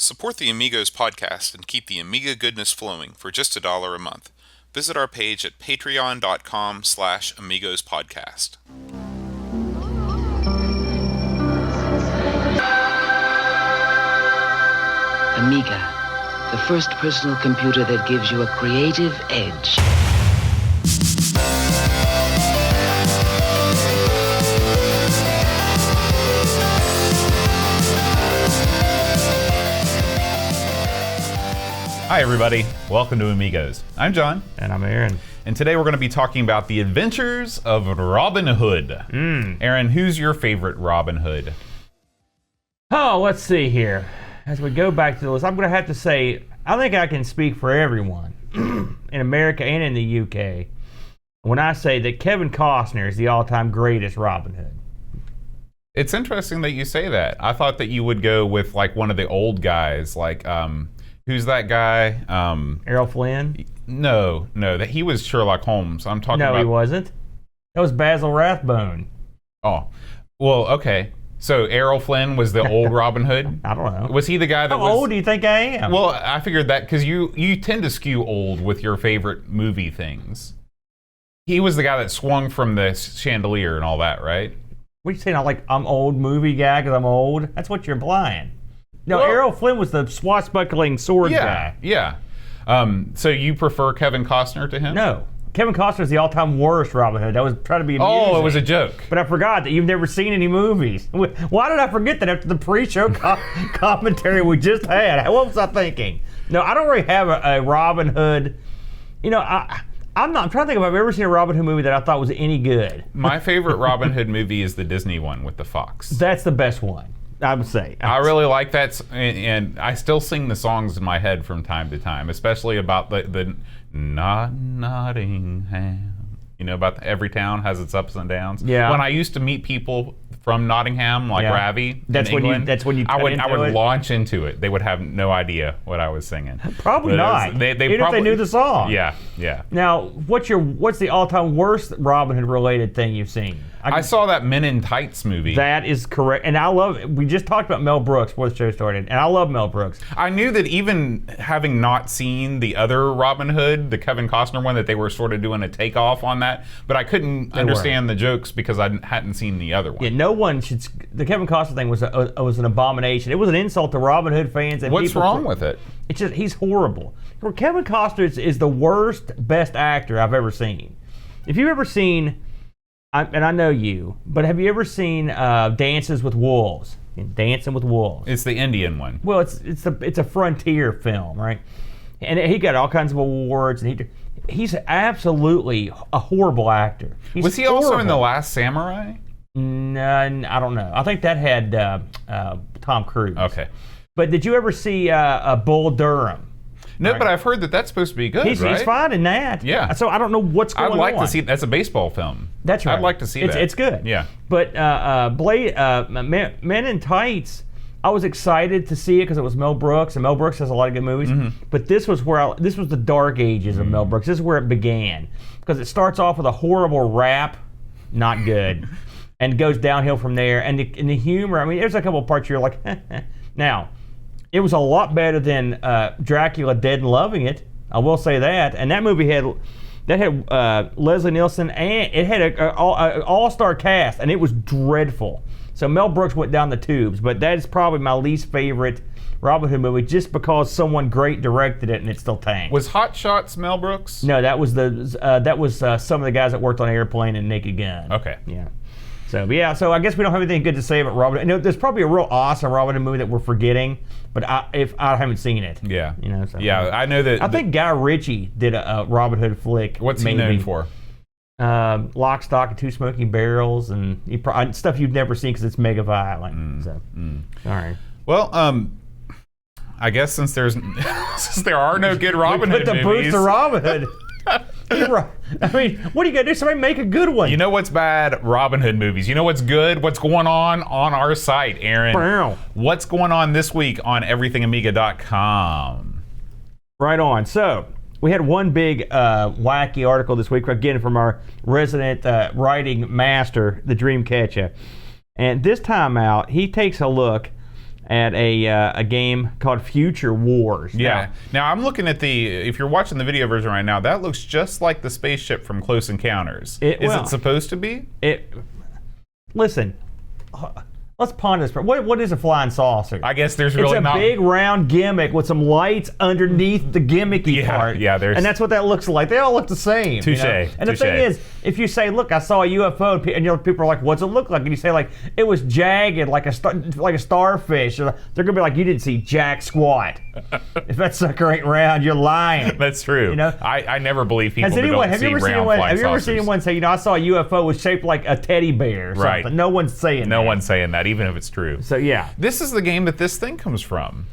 Support the Amigos podcast and keep the Amiga goodness flowing for just $1 a month. Visit our page at patreon.com/AmigosPodcast. Amiga, the first personal computer that gives you a creative edge. Hi everybody, welcome to Amigos. I'm John. And I'm Aaron. And today we're going to be talking about the adventures of Robin Hood. Aaron, who's your favorite Robin Hood? Oh, let's see here. As we go back to the list, I'm going to have to say, I think I can speak for everyone in America and in the UK when I say that Kevin Costner is the all-time greatest Robin Hood. It's interesting that you say that. I thought that you would go with like one of the old guys, like who's that guy? Errol Flynn? No, that he was Sherlock Holmes. I'm talking about. No, he wasn't. That was Basil Rathbone. Oh, well, okay. So Errol Flynn was the old Robin Hood? I don't know. Was he the guy that How old do you think I am? Well, I figured that because you tend to skew old with your favorite movie things. He was the guy that swung from the chandelier and all that, right? What are you saying? I'm old movie guy because I'm old? That's what you're implying. No, Well, Errol Flynn was the swashbuckling sword guy. Yeah. So you prefer Kevin Costner to him? No. Kevin Costner's the all-time worst Robin Hood. That was trying to be amusing. Oh, it was a joke. But I forgot that you've never seen any movies. Why did I forget that after the pre-show commentary we just had? What was I thinking? No, I don't really have a Robin Hood. You know, I'm trying to think if I've ever seen a Robin Hood movie that I thought was any good. My favorite Robin Hood movie is the Disney one with the fox. That's the best one, I would say. I really like that, and I still sing the songs in my head from time to time, especially about the Nottingham. You know, about every town has its ups and downs. Yeah. When I used to meet people from Nottingham, like Ravi, That's in when England, you I would it? launch into it. They would have no idea what I was singing. Probably not. They Even probably, if they knew the song. Yeah. Now, what's the all-time worst Robin Hood related thing you've seen? I saw that Men in Tights movie. That is correct, and I love it. We just talked about Mel Brooks before the show started, and I love Mel Brooks. I knew that even having not seen the other Robin Hood, the Kevin Costner one, that they were sort of doing a takeoff on that, but I couldn't understand the jokes because I hadn't seen the other one. Yeah, no one should. The Kevin Costner thing was an abomination. It was an insult to Robin Hood fans. And What's wrong with it? It's just he's horrible. Kevin Costner is the worst best actor I've ever seen. If you've ever seen, and I know you, but have you ever seen Dances with Wolves? Dancing with Wolves. It's the Indian one. Well, it's a frontier film, right? And he got all kinds of awards, and he's absolutely a horrible actor. Was he also in The Last Samurai? No, I don't know. I think that had Tom Cruise. Okay. But did you ever see Bull Durham? No, but I've heard that that's supposed to be good, right? He's fine in that. Yeah. So I don't know what's going on. I'd like to see. That's a baseball film. That's right. I'd like to see that. It's good. Yeah. But Men in Tights, I was excited to see it because it was Mel Brooks, and Mel Brooks has a lot of good movies. Mm-hmm. But this was this was the dark ages of Mel Brooks. This is where it began because it starts off with a horrible rap, not good, and goes downhill from there. And the humor, I mean, there's a couple of parts you're like, now, it was a lot better than Dracula Dead and Loving It. I will say that. And that movie had Leslie Nielsen, and it had an all-star cast, and it was dreadful. So Mel Brooks went down the tubes, but that is probably my least favorite Robin Hood movie, just because someone great directed it and it still tanked. Was Hot Shots Mel Brooks? No, that was some of the guys that worked on Airplane and Naked Gun. Okay. Yeah. So I guess we don't have anything good to say about Robin Hood. You know, there's probably a real awesome Robin Hood movie that we're forgetting, but I haven't seen it. Yeah. You know. So, yeah, I know that. I think Guy Ritchie did a Robin Hood flick. What's he known for? Lock, Stock, and Two Smoking Barrels, and stuff you've never seen because it's mega violent. All right. Well, I guess since there are no good Robin Hood Put the movies, boost to Robin Hood. I mean, what are you gonna do? Somebody make a good one. You know what's bad? Robin Hood movies. You know what's good? What's going on our site, Aaron? Wow. What's going on this week on everythingamiga.com? Right on. So we had one big wacky article this week, again from our resident writing master, the Dreamcatcher. And this time out, he takes a look at a game called Future Wars. Yeah. Now I'm looking at if you're watching the video version right now, that looks just like the spaceship from Close Encounters. Is it supposed to be? Listen, let's ponder this. What is a flying saucer? I guess there's really not. It's a big round gimmick with some lights underneath the gimmicky part. Yeah, and that's what that looks like. They all look the same. Touche. And the thing is, if you say, "Look, I saw a UFO," and people are like, "What's it look like?" and you say, "Like it was jagged, like a starfish," they're gonna be like, "You didn't see jack squat. If that sucker ain't round, you're lying." That's true. I never believe people don't see round flying saucers. Have you ever seen anyone say, "I saw a UFO was shaped like a teddy bear"? Or something? Right. No one's saying that. No one's saying that, even if it's true. So yeah, this is the game that this thing comes from.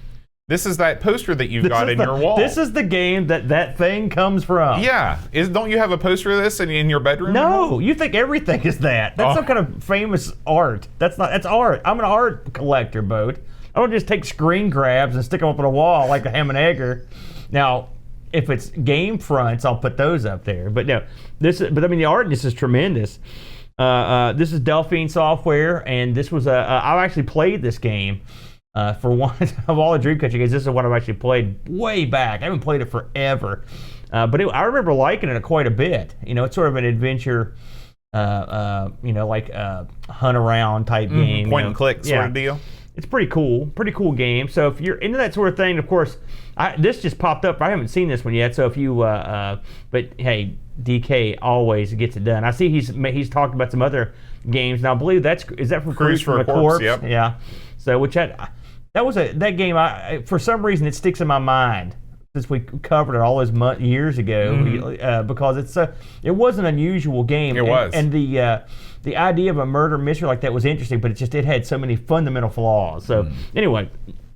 This is that poster that you've got in your wall. This is the game that thing comes from. Yeah. Don't you have a poster of this in your bedroom? No, you think everything is that. That's some kind of famous art. That's art. I'm an art collector, Boat. I don't just take screen grabs and stick them up on a wall like the Ham and Egger. Now, if it's game fronts, I'll put those up there. But no, the art in this is tremendous. This is Delphine Software, and this was I actually played this game. For one of all the Dreamcatcher games, this is what I've actually played way back. I haven't played it forever, but I remember liking it quite a bit. It's sort of an adventure, like a hunt around type game, point and click sort of deal. It's pretty cool game. So if you're into that sort of thing, of course, this just popped up. I haven't seen this one yet. So if you, but hey, DK always gets it done. I see he's talked about some other games, and I believe is that from Cruise for a Corpse? Yep. Yeah. So that game, for some reason it sticks in my mind since we covered it all those years ago, because it was an unusual game. It was, and the idea of a murder mystery like that was interesting, but it had so many fundamental flaws. So anyway,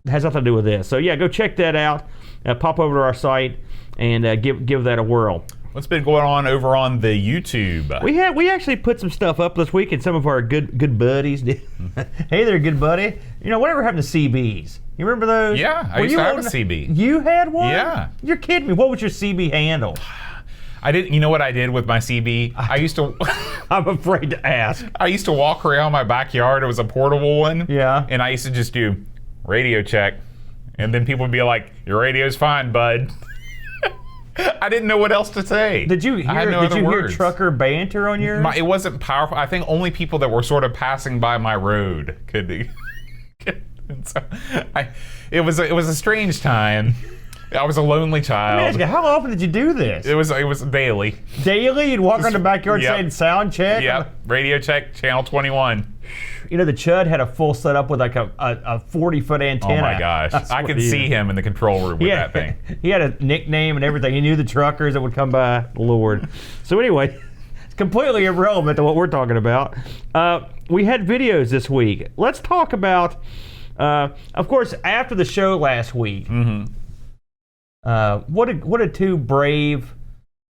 it has nothing to do with this. So yeah, go check that out. Pop over to our site and give that a whirl. What's been going on over on the YouTube? We actually put some stuff up this week, and some of our good buddies did. Hey there, good buddy. Whatever happened to CBs? You remember those? Yeah, I used to have a CB. You had one? Yeah. You're kidding me. What was your CB handle? I didn't. You know what I did with my CB? I used to. I'm afraid to ask. I used to walk around my backyard. It was a portable one. Yeah. And I used to just do radio check, and then people would be like, "Your radio's fine, bud." I didn't know what else to say. Did you hear trucker banter on yours? It wasn't powerful. I think only people that were sort of passing by my road could. So it was a strange time. I was a lonely child. How often did you do this? It was daily. Daily? You'd walk around the backyard saying sound check? Yep. Radio check, channel 21. The Chud had a full setup with like a 40-foot antenna. Oh my gosh. I could see him in the control room with that thing. He had a nickname and everything. He knew the truckers that would come by. Lord. So anyway, it's completely irrelevant to what we're talking about. We had videos this week. Let's talk about, of course, after the show last week, what did two brave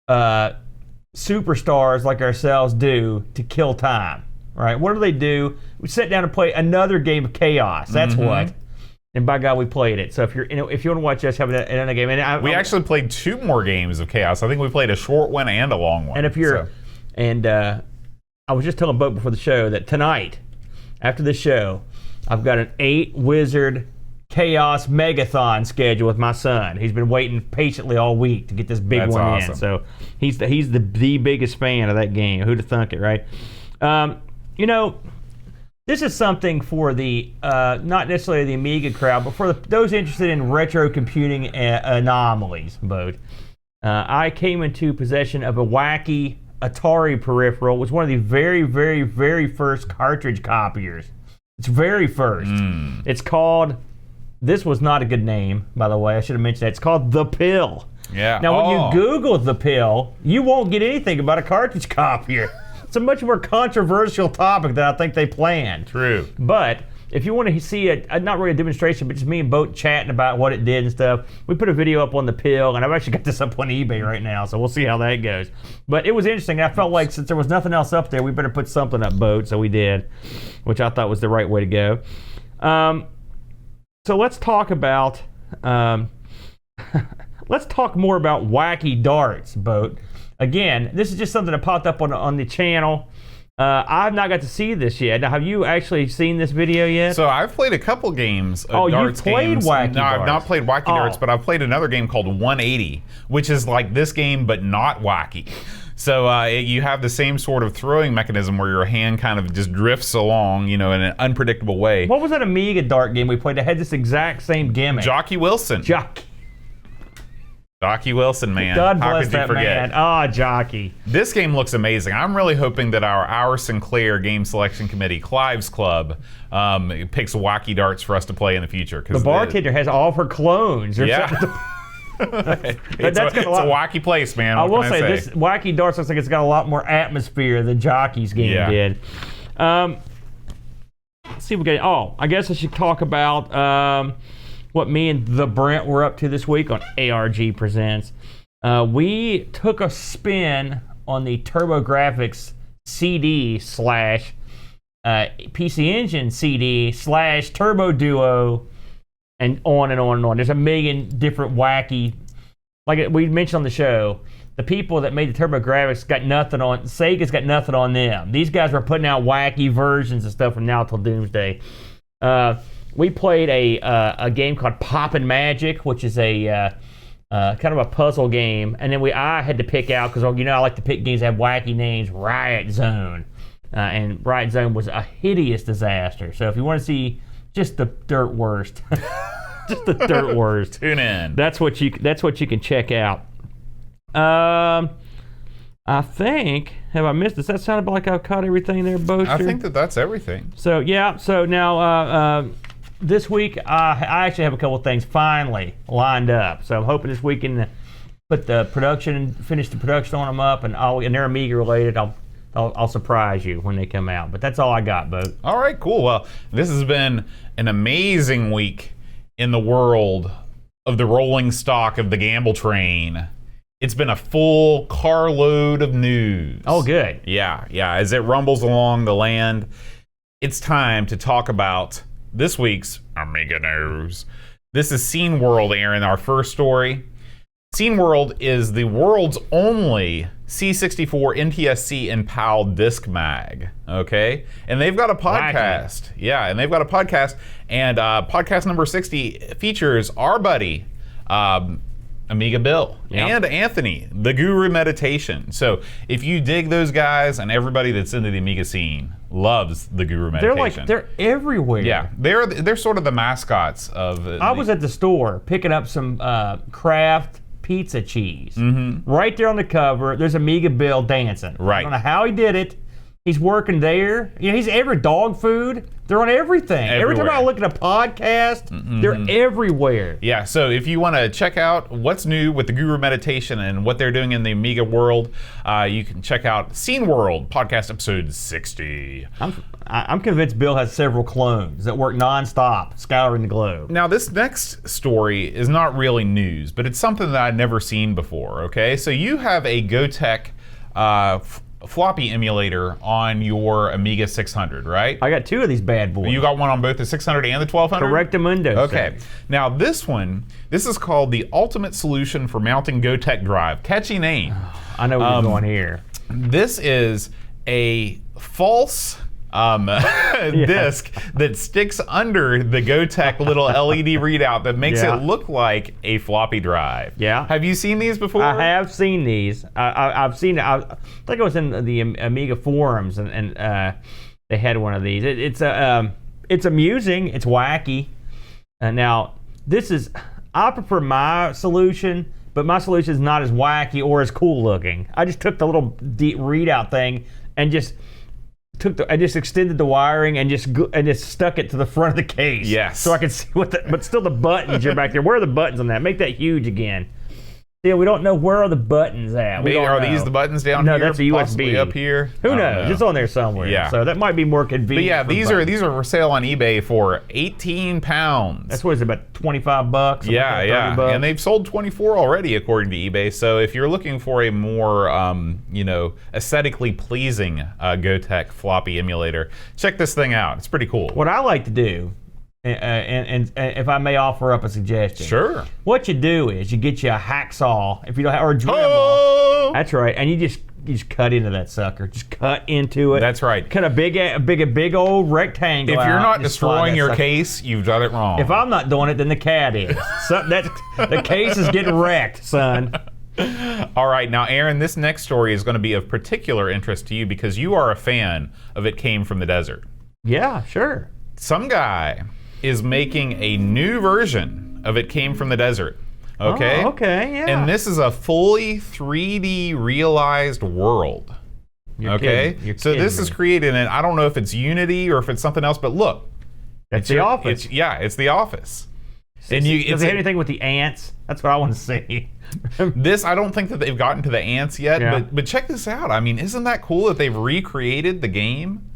superstars like ourselves do to kill time? Right? What do they do? We sat down and play another game of Chaos. That's what. And by God, we played it. So if you want to watch us have another game, and we actually played 2 more games of Chaos. I think we played a short one and a long one. And if you're, I was just telling Bo before the show that tonight, after the show, I've got an 8-wizard Chaos Megathon schedule with my son. He's been waiting patiently all week to get this big one awesome. in. So he's the biggest fan of that game. Who'd have thunk it, right? This is something for the, not necessarily the Amiga crowd, but for those interested in retro computing anomalies, Bode. I came into possession of a wacky Atari peripheral. It was one of the very, very, very first cartridge copiers. It's very first. It's called, this was not a good name, by the way. I should have mentioned that. It's called The Pill. Yeah. Now, when you Google The Pill, you won't get anything about a cartridge copier. It's a much more controversial topic than I think they planned. True. But if you want to see not really a demonstration, but just me and Boat chatting about what it did and stuff, we put a video up on The Pill, and I've actually got this up on eBay right now, so we'll see how that goes. But it was interesting. I felt like since there was nothing else up there, we better put something up, Boat, so we did, which I thought was the right way to go. So let's talk about let's talk more about wacky darts, Boat. Again, this is just something that popped up on the channel. I've not got to see this yet. Now, have you actually seen this video yet? So I've played a couple games of darts you've played games. Wacky No, I've Darts. not played Wacky Darts, but I've played another game called 180, which is like this game but not wacky. So you have the same sort of throwing mechanism where your hand kind of just drifts along, in an unpredictable way. What was that Amiga dart game we played that had this exact same gimmick? Jockey Wilson. Jockey Wilson, man. God How bless could you that forget? man. Ah, Jockey. This game looks amazing. I'm really hoping that our Sinclair Game Selection Committee, Clive's Club, picks Wacky Darts for us to play in the future. The bartender has all of her clones. Yeah. It's a wacky place, man. I What will can say say this Wacky Darts looks like it's got a lot more atmosphere than Jockey's game did. Let's see if we got. I guess I should talk about what me and the Brent were up to this week on ARG Presents. We took a spin on the TurboGrafx CD / PC Engine CD / Turbo Duo. And on and on and on. There's a million different wacky, like we mentioned on the show, the people that made the TurboGrafx got nothing on, Sega's got nothing on them. These guys were putting out wacky versions of stuff from now till doomsday. We played a game called Poppin' Magic, which is a kind of a puzzle game. And then I had to pick out, because I like to pick games that have wacky names, Riot Zone. And Riot Zone was a hideous disaster. So if you want to see just the dirt worst. Just the dirt worst. Tune in. That's what you can check out. I think, have I missed? Does that sound like I've caught everything there, Boaster? I think that's everything. So yeah. So now this week I actually have a couple of things finally lined up. So I'm hoping this week can finish the production on them up, and they're Amiga related. I'll surprise you when they come out. But that's all I got, Bo. All right, cool. Well, this has been an amazing week in the world of the rolling stock of the Gamble train. It's been a full carload of news. Oh, good. Yeah. As it rumbles along the land, it's time to talk about this week's Amiga news. This is Scene World, Aaron, our first story. Scene World is the world's only C64 NTSC and PAL disc mag, okay? And they've got a podcast. Wacky. Yeah, and they've got a podcast. And podcast number 60 features our buddy, Amiga Bill, and Anthony, the Guru Meditation. So if you dig those guys, and everybody that's into the Amiga scene loves the Guru Meditation. They're everywhere. Yeah, they're sort of the mascots of... I was at the store picking up some Kraft pizza cheese. Mm-hmm. Right there on the cover, there's Amiga Bill dancing. Right. I don't know how he did it. He's working there. He's every dog food. They're on everything. Every time I look at a podcast, they're everywhere. Yeah, so if you want to check out what's new with the Guru Meditation and what they're doing in the Amiga world, you can check out Scene World, podcast episode 60. I'm convinced Bill has several clones that work nonstop, scouring the globe. Now, this next story is not really news, but it's something that I'd never seen before, okay? So you have a Gotek floppy emulator on your Amiga 600, right? I got two of these bad boys. You got one on both the 600 and the 1200? Correctamundo. Okay. Now this is called the Ultimate Solution for Mounting Gotek Drive. Catchy name. I know where you're going here. This is a false disc that sticks under the Gotek little LED readout that makes it look like a floppy drive. Yeah. Have you seen these before? I have seen these. I've seen it. I think I was in the Amiga forums and they had one of these. It's amusing. It's wacky. Now, I prefer my solution, but my solution is not as wacky or as cool looking. I just took the little readout thing and just extended the wiring and just stuck it to the front of the case. Yes. So I could see but still the buttons are back there. Where are the buttons on that? Make that huge again. Yeah, we don't know where are the buttons at. Are these the buttons down here? No, that's a USB. Possibly up here. Who knows? It's on there somewhere. Yeah. So that might be more convenient. But yeah, these are for sale on eBay for £18. That's what is it, about $25? Yeah. And they've sold 24 already according to eBay. So if you're looking for a more aesthetically pleasing Gotek floppy emulator, check this thing out. It's pretty cool. What I like to do, and if I may offer up a suggestion. Sure. What you do is you get you a hacksaw, if you don't have, or a Dremel. That's right. And you just just cut into that sucker. Just cut into it. That's right. Cut a big old rectangle. If you're out not and just slide destroying that your sucker. case, you've done it wrong. If I'm not doing it, then the cat is. The case is getting wrecked, son. All right, now, Aaron, this next story is going to be of particular interest to you because you are a fan of It Came from the Desert. Yeah, sure. Some guy is making a new version of It Came from the Desert. Okay? Oh, okay, yeah. And this is a fully 3D realized world. You're kidding. You're So kidding this me. is created in, I don't know if it's Unity or if it's something else, but look. That's The Office. It's The Office. Does it have anything with the ants? That's what I want to see. This, I don't think that they've gotten to the ants yet, Yeah. but check this out. I mean, isn't that cool that they've recreated the game?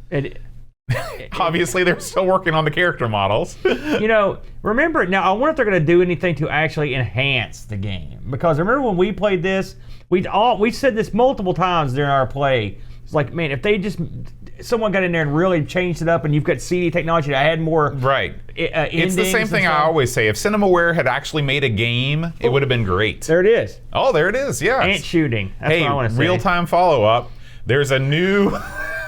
Obviously, they're still working on the character models. Remember, now I wonder if they're going to do anything to actually enhance the game. Because remember when we played this, we said this multiple times during our play. It's like, man, if someone got in there and really changed it up and you've got CD technology that had more Right. It's the same thing I always say. If CinemaWare had actually made a game, it would have been great. There it is. Oh, there it is, yes. Ant shooting. That's Hey, what I want to say. real-time follow-up. There's a new...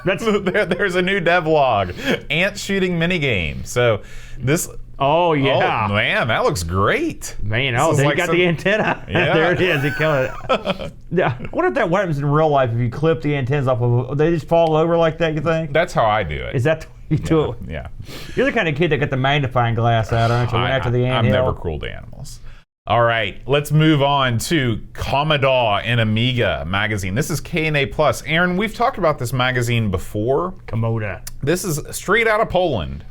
there's a new devlog, ant shooting minigame. So this. Oh yeah. Oh man, that looks great. Man, This is they like got the antenna. Yeah. There it is. They kill it. Yeah. I wonder if that happens in real life if you clip the antennas off of. They just fall over like that. You think? That's how I do it. Is that the way you do it? Yeah. You're the kind of kid that got the magnifying glass out, aren't you? Went after the I'm anthill. never cruel to animals. All right, let's move on to Commodore and Amiga magazine. This is K&A Plus. Aaron, we've talked about this magazine before. Commodore. This is straight out of Poland.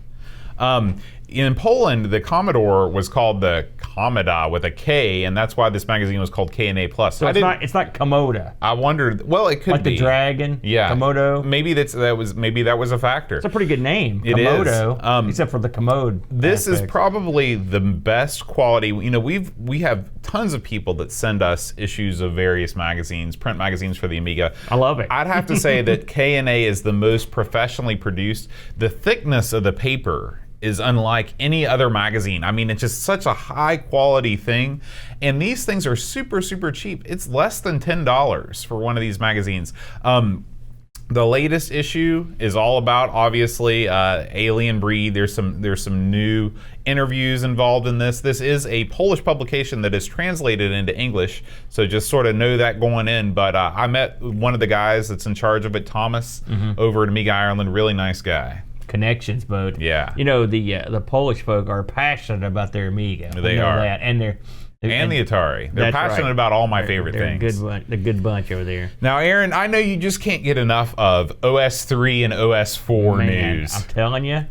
In Poland, the Commodore was called the Commodore with a K, and that's why this magazine was called K&A Plus. So it's not Commodore. I wondered. Well, it could Like be the dragon. Yeah, Komodo. Maybe that was a factor. It's a pretty good name. It Komodo, is. except for the commode. This is aspect. probably the best quality. We have tons of people that send us issues of various magazines, print magazines for the Amiga. I love it. I'd have to say that K&A is the most professionally produced. The thickness of the paper is unlike any other magazine. I mean, it's just such a high quality thing. And these things are super, super cheap. It's less than $10 for one of these magazines. The latest issue is all about, obviously, Alien Breed. There's some new interviews involved in this. This is a Polish publication that is translated into English, so just sort of know that going in. But I met one of the guys that's in charge of it, Thomas, over at Amiga Ireland. Really nice guy. Connections, Bode. Yeah. The Polish folk are passionate about their Amiga. They are. That. And the Atari. They're That's passionate right. about all my favorite they're things. They're a good bunch over there. Now, Aaron, I know you just can't get enough of OS3 and OS4 Man, news. I'm telling you,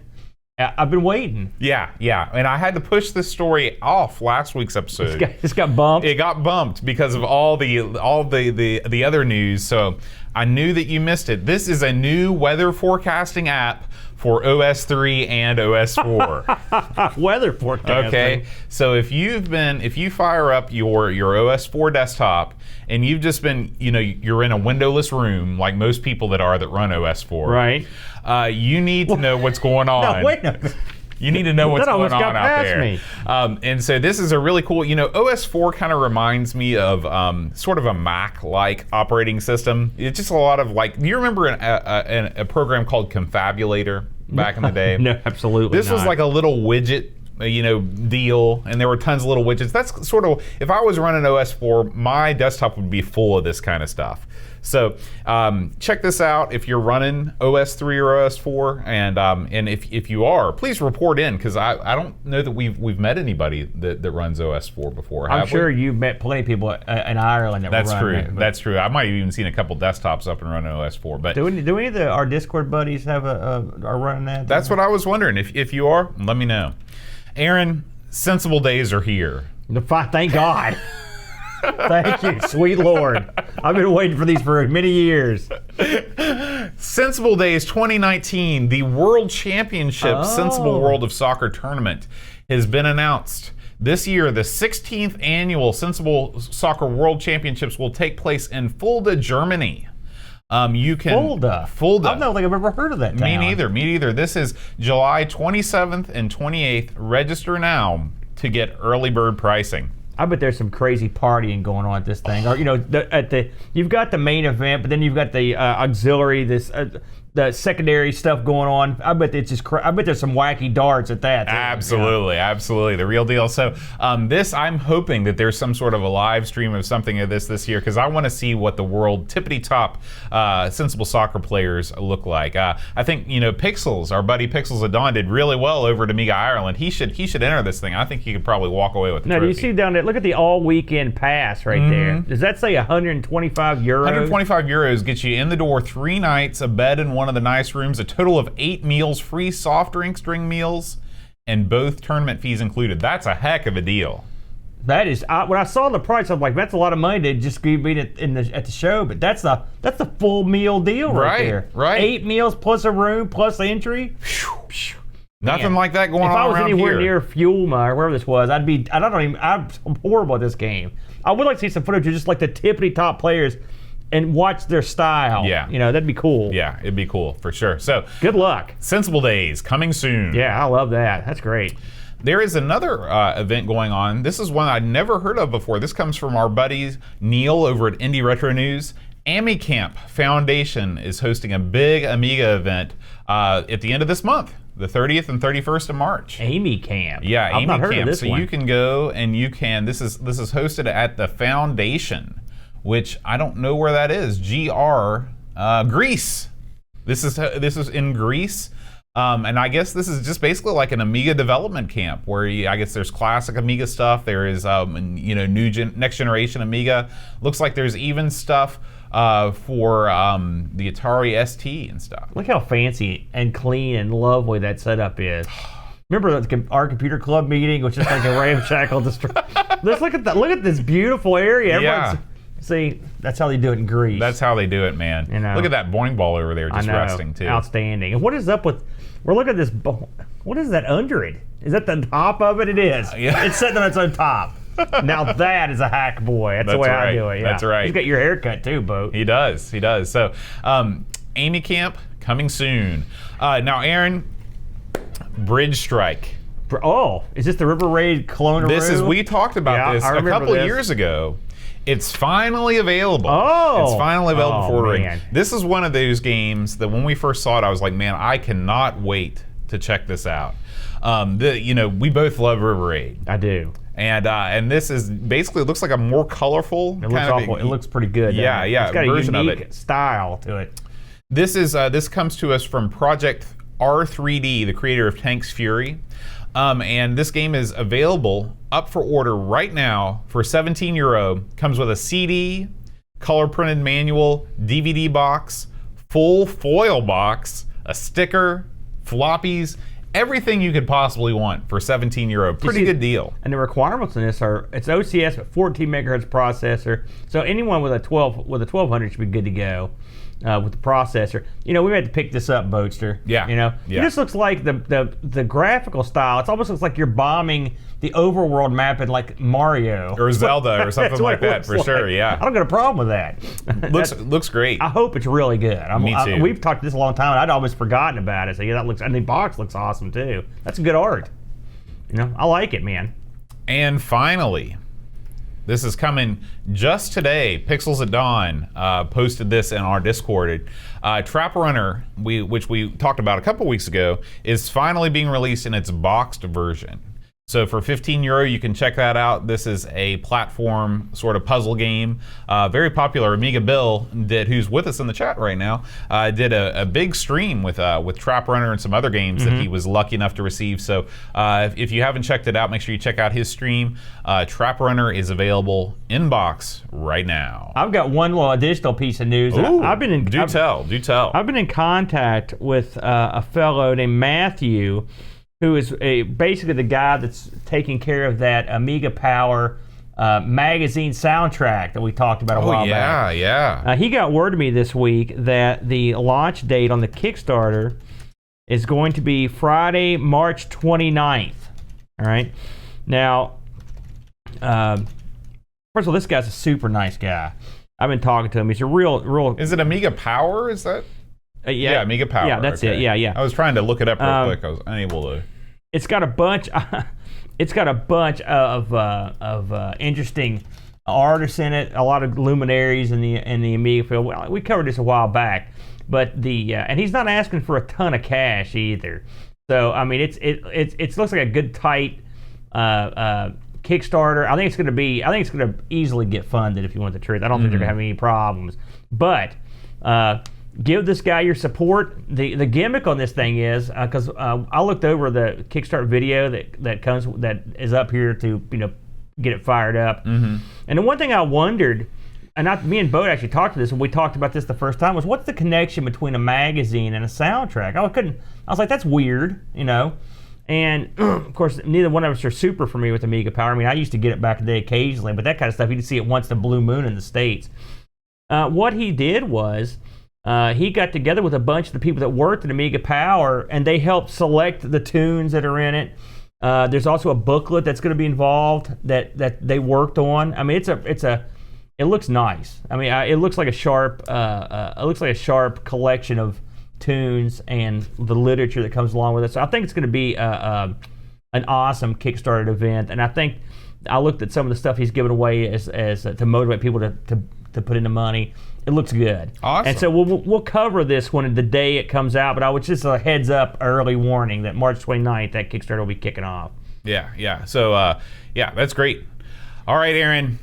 I've been waiting. Yeah, and I had to push this story off last week's episode. It's got bumped. It got bumped because of all the other news. So I knew that you missed it. This is a new weather forecasting app for OS3 and OS4. Weather forecasting. Okay, so if you fire up your OS4 desktop and you've just been, you're in a windowless room like most people that run OS4. Right. You need to know what's going on. No, wait. No. You need to know what's That going almost on got out past there. me. And so this is a really cool, OS4 kind of reminds me of sort of a Mac-like operating system. It's just a lot of do you remember a program called Confabulator back in the day? No, absolutely This was not. like a little widget, deal, and there were tons of little widgets. That's sort of, if I was running OS4, my desktop would be full of this kind of stuff. So check this out if you're running OS3 or OS4, and if you are, please report in, because I don't know that we've met anybody that runs OS4 before. I'm sure you've met plenty of people in Ireland that That's were true. running it. That's true. I might have even seen a couple desktops up and running OS4. But Do any of our Discord buddies are running that? that's what I was wondering. If you are, let me know. Aaron, sensible days are here. Thank God. Thank you, sweet Lord. I've been waiting for these for many years. Sensible Days 2019, the World Championship Oh. Sensible World of Soccer Tournament has been announced. This year, the 16th annual Sensible Soccer World Championships will take place in Fulda, Germany. You can Fulda. I don't think I've ever heard of that town. Me neither. This is July 27th and 28th. Register now to get early bird pricing. I bet there's some crazy partying going on at this thing. Or you've got the main event, but then you've got the auxiliary, the secondary stuff going on. I bet it's I bet there's some wacky darts at that. Absolutely, the real deal. So I'm hoping that there's some sort of a live stream of something of this year, because I want to see what the world tippity top sensible soccer players look like. I think Pixels, our buddy Pixels at Dawn, did really well over at Amiga Ireland. He should enter this thing. I think he could probably walk away with the trophy. Do you see down there? Look at the all weekend pass right there. Does that say 125 euros? 125 euros gets you in the door, 3 nights, a bed in one of the nice rooms, a total of 8 meals, free soft drinks during meals, and both tournament fees included. That's a heck of a deal. That is, when I saw the price, I'm like, that's a lot of money to just be at the show. But that's the full meal deal right there. Right. 8 meals plus a room plus entry. Nothing like that going on around here. If I was anywhere near Fuelma or wherever this was, I'm horrible at this game. I would like to see some footage of just like the tippity top players and watch their style. Yeah. That'd be cool. Yeah, it'd be cool for sure. So good luck. Sensible Days coming soon. Yeah, I love that. That's great. There is another event going on. This is one I'd never heard of before. This comes from our buddy Neil over at Indie Retro News. Amicamp Foundation is hosting a big Amiga event at the end of this month, the 30th and 31st of March. Amicamp. Yeah, I've not heard of this so one. you can go and you can. This is hosted at the Foundation, which I don't know where that is. Greece. This is in Greece. And I guess this is just basically like an Amiga development camp where I guess there's classic Amiga stuff. There is next generation Amiga. Looks like there's even stuff for the Atari ST and stuff. Look how fancy and clean and lovely that setup is. Remember our computer club meeting, which is like a ramshackle destroy. Let's look at that. Look at this beautiful area. Yeah. See, that's how they do it in Greece. That's how they do it, man. Look at that boing ball over there just resting too. Outstanding. And what is up with? We're looking at this. What is that under it? Is that the top of it? It is. Yeah. It's sitting on its own top. Now that is a hack boy. That's the way I do it. Yeah. That's right. He's got your haircut too, Bo. He does. So, Amicamp coming soon. Now, Aaron, Bridge Strike. Oh, is this the River Raid Clone? We talked about this a couple years ago. It's finally available. It's finally available for ordering. This is one of those games that when we first saw it, I was like, man, I cannot wait to check this out. We both love River Raid. I do. And this is basically, it looks like a more colorful. It looks awful. It looks pretty good. Yeah. It's got version a of unique it. style to it. This comes to us from Project R3D, the creator of Tank's Fury. And this game is available up for order right now for €17. Comes with a CD, color printed manual, DVD box, full foil box, a sticker, floppies, everything you could possibly want for €17. Pretty good deal. And the requirements in this are it's OCS but 14 megahertz processor. So anyone with a 1200 should be good to go. With the processor, we had to pick this up, Boatster. Yeah. It just looks like the graphical style. It almost looks like you're bombing the overworld map in like Mario or Zelda or something like that for sure. Yeah, I don't got a problem with that. looks great. I hope it's really good. Me too. We've talked this a long time, and I'd almost forgotten about it. So that looks. And the box looks awesome too. That's good art. I like it, man. And finally, this is coming just today. Pixels at Dawn posted this in our Discord. Trap Runner, which we talked about a couple weeks ago, is finally being released in its boxed version. So for €15, you can check that out. This is a platform sort of puzzle game. Very popular. Amiga Bill, who's with us in the chat right now, did a big stream with Trap Runner and some other games that he was lucky enough to receive. So if you haven't checked it out, make sure you check out his stream. Trap Runner is available in box right now. I've got one little additional piece of news. Ooh, Do tell. I've been in contact with a fellow named Matthew, who is basically the guy that's taking care of that Amiga Power magazine soundtrack that we talked about a while back. Yeah. He got word to me this week that the launch date on the Kickstarter is going to be Friday, March 29th. All right. Now, first of all, this guy's a super nice guy. I've been talking to him. He's a real. Is it Amiga Power? Is that? Yeah, Amiga Power. Yeah, that's it. Yeah. I was trying to look it up real quick. I was unable to. It's got a bunch. it's got a bunch of interesting artists in it, a lot of luminaries in the Amiga field. Well, we covered this a while back, but and he's not asking for a ton of cash either. So I mean, it looks like a good tight Kickstarter. I think it's going to easily get funded if you want the truth. I don't think they're going to have any problems. But give this guy your support. The gimmick on this thing is because I looked over the Kickstarter video that is up here to get it fired up. Mm-hmm. And the one thing I wondered, and me and Bo actually talked to this, and we talked about this the first time, was what's the connection between a magazine and a soundtrack? I was like, that's weird, And of course, neither one of us are super familiar with Amiga Power. I mean, I used to get it back in the day occasionally, but that kind of stuff, you'd see it once in a blue moon in the States. What he did was he got together with a bunch of the people that worked at Amiga Power, and they helped select the tunes that are in it. There's also a booklet that's going to be involved that they worked on. I mean, it looks nice. I mean, it looks like a sharp collection of tunes and the literature that comes along with it. So I think it's going to be an awesome Kickstarter event. And I think I looked at some of the stuff he's giving away as to motivate people to put in the money. It looks good. Awesome. And so we'll cover this one the day it comes out. But I was just a heads up, early warning that March 29th that Kickstarter will be kicking off. Yeah. So that's great. All right, Aaron,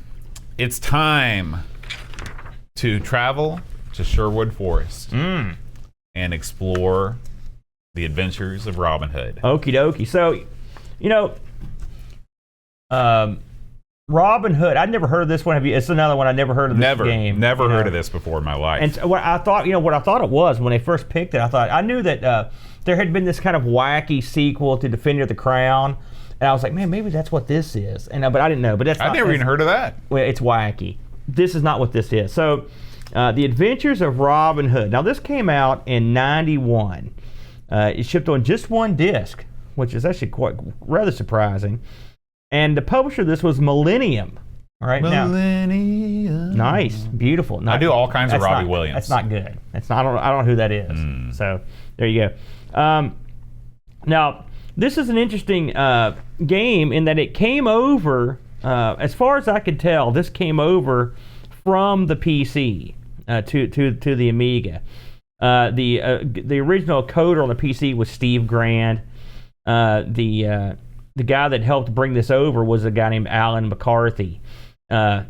it's time to travel to Sherwood Forest. And explore the adventures of Robin Hood. Okie dokie. So, Robin Hood. I'd never heard of this one. It's another one I never heard of this game. Never heard of this before in my life. And so what I thought it was when they first picked it. I knew that there had been this kind of wacky sequel to Defender of the Crown, and I was like, man, maybe that's what this is. And but I didn't know. But I've never even heard of that. Well, it's wacky. This is not what this is. So. The Adventures of Robin Hood. Now, this came out in '91. It shipped on just one disc, which is actually rather surprising. And the publisher of this was Millennium. All right, Millennium. Now, nice, beautiful. I do all kinds of Robbie Williams. That's not good. That's not. I don't know who that is. So there you go. Now, this is an interesting game in that it came over. As far as I could tell, this came over from the PC to the Amiga. The original coder on the PC was Steve Grand. The guy that helped bring this over was a guy named Alan McCarthy. I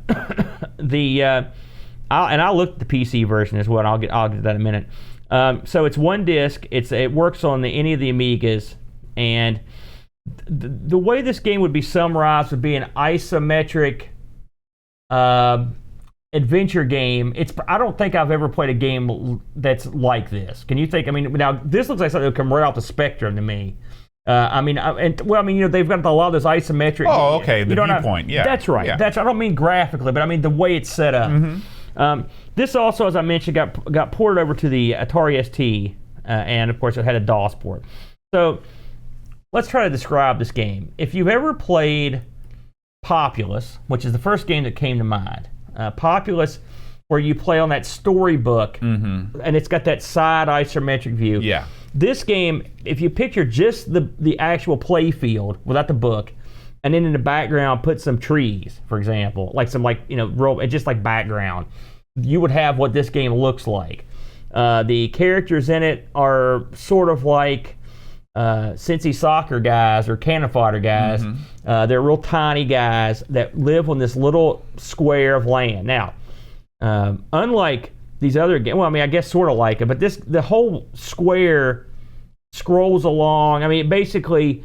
looked at the PC version as well. And I'll get to that in a minute. So it's one disc. It works on any of the Amigas, and the way this game would be summarized would be an isometric adventure game. I don't think I've ever played a game that's like this. Can you think? I mean, now this looks like something that would come right off the Spectrum to me. They've got a lot of those isometric. Oh, okay, the viewpoint. Yeah, that's right. Yeah. I don't mean graphically, but I mean the way it's set up. Mm-hmm. This also, as I mentioned, got ported over to the Atari ST, and of course it had a DOS port. So let's try to describe this game. If you've ever played Populous, which is the first game that came to mind. Populous, where you play on that storybook, and it's got that side isometric view. Yeah. This game, if you picture just the actual play field without the book, and then in the background put some trees, for example, just like background, you would have what this game looks like. The characters in it are sort of like Cincy soccer guys or cannon fodder guys. They're real tiny guys that live on this little square of land. Now, unlike these other games, well, I mean, I guess sort of like it, but the whole square scrolls along. I mean, basically,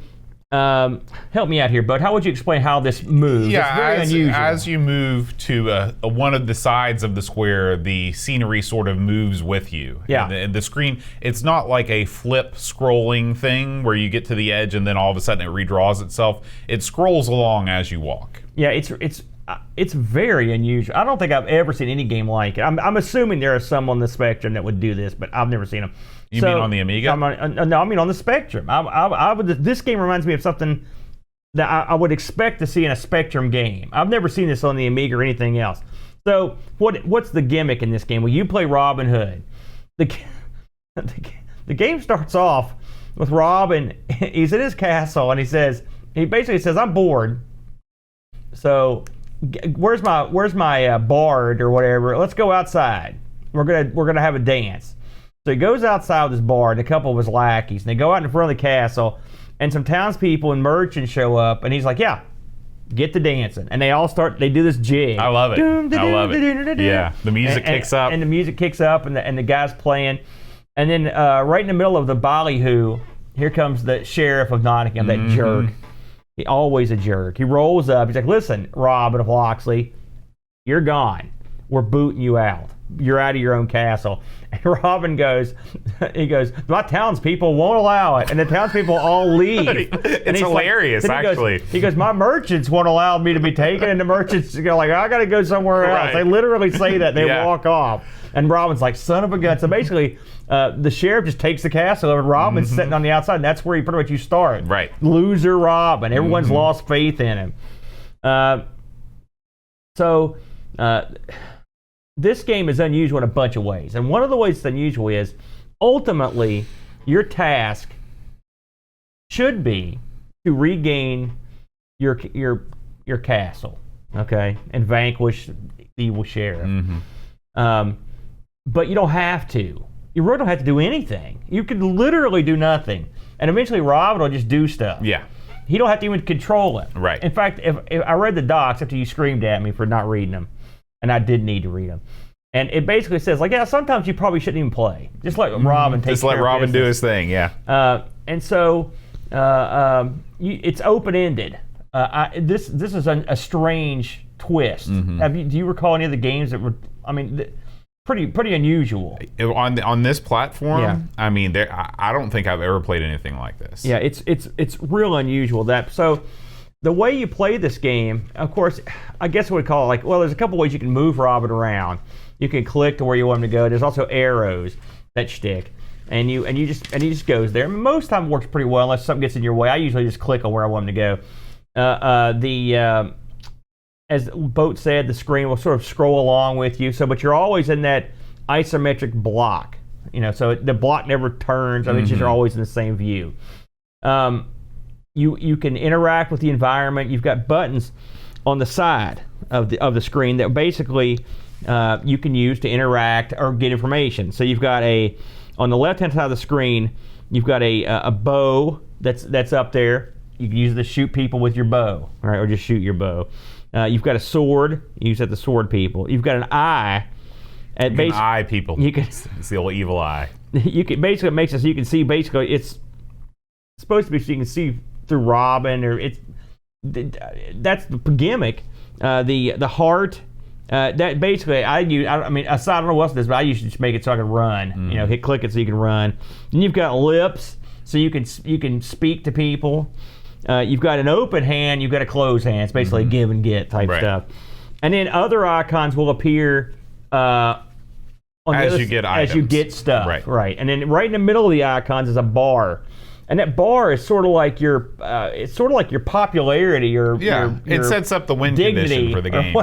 help me out here, Bud. How would you explain how this moves? Yeah, it's very unusual. As you move to one of the sides of the square, the scenery sort of moves with you. Yeah. And the screen, it's not like a flip scrolling thing where you get to the edge and then all of a sudden it redraws itself. It scrolls along as you walk. Yeah, it's very unusual. I don't think I've ever seen any game like it. I'm assuming there are some on the Spectrum that would do this, but I've never seen them. You mean on the Amiga? No, I mean on the Spectrum. This game reminds me of something that I would expect to see in a Spectrum game. I've never seen this on the Amiga or anything else. So what's the gimmick in this game? Well, you play Robin Hood. The game starts off with Robin. He's in his castle and he says, he basically says, I'm bored. So where's my bard or whatever? Let's go outside. We're gonna have a dance. So he goes outside with his bard and a couple of his lackeys, and they go out in front of the castle, and some townspeople and merchants show up, and he's like, yeah, get to dancing. And they do this jig. I love it. I love it. Yeah, the music kicks up. And the music kicks up, and the guy's playing. And then right in the middle of the ballyhoo, here comes the sheriff of Nottingham, that jerk. He always a jerk. He rolls up. He's like, listen, Robin of Locksley, you're gone. We're booting you out. You're out of your own castle. And Robin goes, my townspeople won't allow it. And the townspeople all leave. It's hilarious, actually. He goes, my merchants won't allow me to be taken. And the merchants go like, I got to go somewhere else. Right. They literally say that. They walk off. And Robin's like, son of a gun. So basically, the sheriff just takes the castle, and Robin's sitting on the outside. And that's where you start. Right. Loser Robin. Everyone's lost faith in him. This game is unusual in a bunch of ways. And one of the ways it's unusual is, ultimately, your task should be to regain your castle, okay, and vanquish the evil sheriff. But you don't have to. You really don't have to do anything. You can literally do nothing. And eventually Robin will just do stuff. Yeah. He don't have to even control it. Right. In fact, if I read the docs after you screamed at me for not reading them, and I did need to read them. And it basically says, like, yeah, sometimes you probably shouldn't even play. Just let Robin take care of business. Just let Robin do his thing, yeah. And so it's open-ended. This is a strange twist. Do you recall any of the games that were, pretty unusual? On this platform, Yeah. I don't think I've ever played anything like this. Yeah, it's real unusual. So the way you play this game, of course, I guess we would call it there's a couple ways you can move Robin around. You can click to where you want him to go. There's also arrows that stick, and he just goes there. Most of the time it works pretty well unless something gets in your way. I usually just click on where I want him to go. As Boat said, the screen will sort of scroll along with you. But you're always in that isometric block. So the block never turns. It's just you're always in the same view. You can interact with the environment. You've got buttons on the side of the screen that basically you can use to interact or get information. So you've got on the left-hand side of the screen, you've got a bow that's up there. You can use it to shoot people with your bow, right, or just shoot your bow. You've got a sword. You use it to sword people. You've got an eye. You can eye people. It's the old evil eye. You can basically it makes it so you can see. Basically, it's supposed to be so you can see through Robin, or that's the gimmick. The heart. That basically I don't know what's this, but I usually just make it so I can run. Hit click it so you can run. And you've got lips, so you can speak to people. You've got an open hand. You've got a closed hand. It's basically give and get type stuff. And then other icons will appear as you get items. As you get stuff. Right. And then right in the middle of the icons is a bar. And that bar is sort of like your popularity or it sets up the win condition for the game.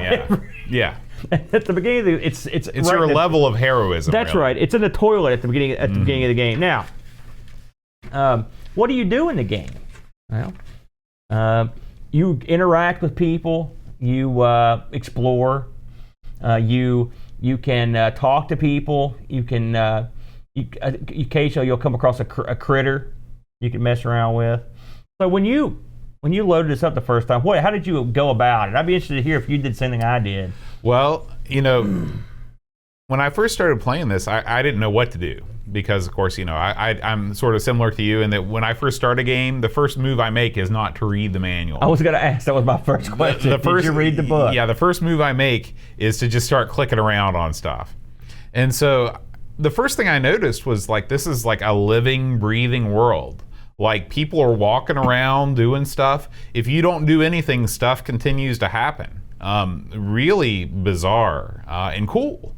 Yeah. At the beginning of it's right your level of heroism. That's right. It's in the toilet at the beginning of the game. Now, what do you do in the game? Well, you interact with people. You explore. You can talk to people. You can occasionally you'll come across a critter you can mess around with. So when you loaded this up the first time, how did you go about it? I'd be interested to hear if you did something I did. Well, when I first started playing this, I didn't know what to do because, of course, I'm sort of similar to you in that when I first start a game, the first move I make is not to read the manual. I was going to ask. That was my first question. Did you read the book? Yeah, the first move I make is to just start clicking around on stuff. And so the first thing I noticed was this is like a living, breathing world. Like people are walking around doing stuff. If you don't do anything, stuff continues to happen. Really bizarre and cool.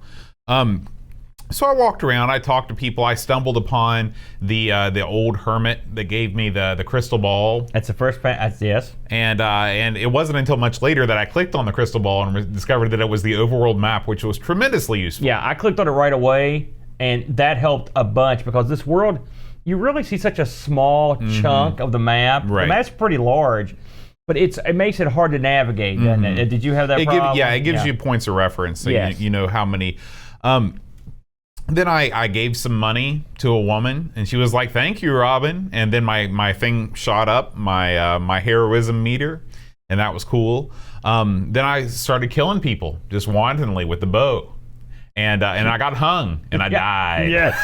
So I walked around. I talked to people. I stumbled upon the old hermit that gave me the crystal ball. That's the first. Yes. And it wasn't until much later that I clicked on the crystal ball and discovered that it was the overworld map, which was tremendously useful. Yeah, I clicked on it right away, and that helped a bunch because this world you really see such a small chunk of the map. Right. The map's pretty large, but it makes it hard to navigate, doesn't it? Did you have that problem? It gives you points of reference, so Yes. you know how many. Then I gave some money to a woman, and she was like, "Thank you, Robin." And then my thing shot up, my heroism meter, and that was cool. Then I started killing people just wantonly with the bow, and I got hung and I died. Yes.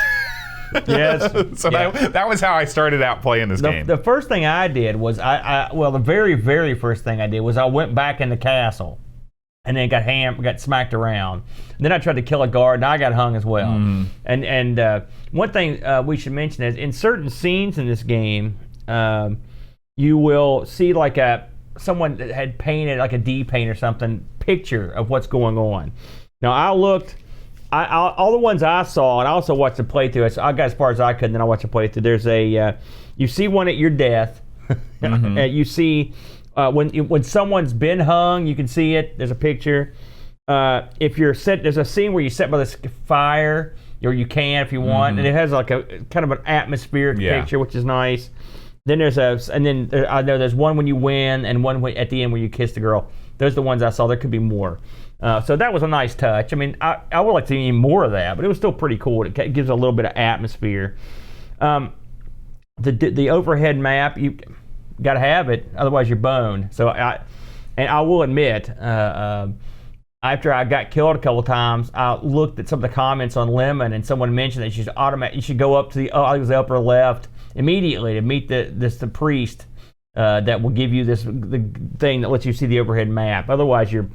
Yes. So that was how I started out playing this game. The first thing I did was the very, very first thing I did was I went back in the castle and then got smacked around. And then I tried to kill a guard and I got hung as well. And one thing we should mention is in certain scenes in this game, you will see like someone that had painted like a D paint or something picture of what's going on. Now I looked. All the ones I saw, and I also watched the playthrough. So I got as far as I could, and then I watched the playthrough. There's you see one at your death. You see when someone's been hung, you can see it. There's a picture. If you're set, there's a scene where you set by the fire, or you can if you want, and it has like a kind of an atmospheric picture, which is nice. Then I know there's one when you win, and one at the end where you kiss the girl. Those are the ones I saw. There could be more. So that was a nice touch. I mean, I would like to see more of that, but it was still pretty cool. It gives a little bit of atmosphere. The overhead map, you got to have it, otherwise you're boned. So I will admit, after I got killed a couple times, I looked at some of the comments on Lemon, and someone mentioned that you should go up to the upper left immediately to meet the priest that will give you the thing that lets you see the overhead map. Otherwise, you're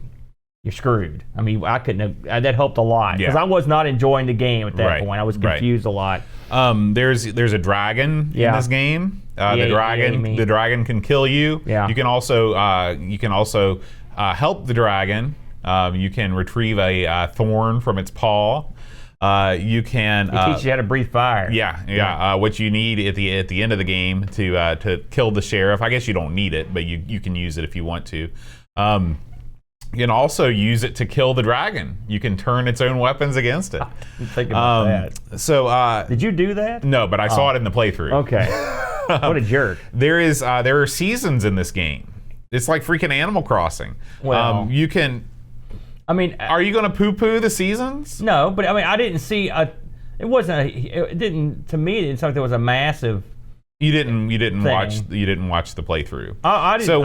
screwed. I mean, I couldn't have. That helped a lot because I was not enjoying the game at that point. I was confused a lot. There's a dragon in this game. The dragon can kill you. Yeah. You can also help the dragon. You can retrieve a thorn from its paw. You can. It teaches you how to breathe fire. What you need at the end of the game to kill the sheriff. I guess you don't need it, but you can use it if you want to. You can also use it to kill the dragon. You can turn its own weapons against it. I'm thinking about that. So, did you do that? No, but I saw it in the playthrough. Okay. What a jerk. There are seasons in this game. It's like freaking Animal Crossing. Well, you can. I mean, are you going to poo-poo the seasons? No, but I mean, I didn't see it wasn't. It didn't. To me, it didn't sound like there was a massive. You didn't watch the playthrough. I didn't. So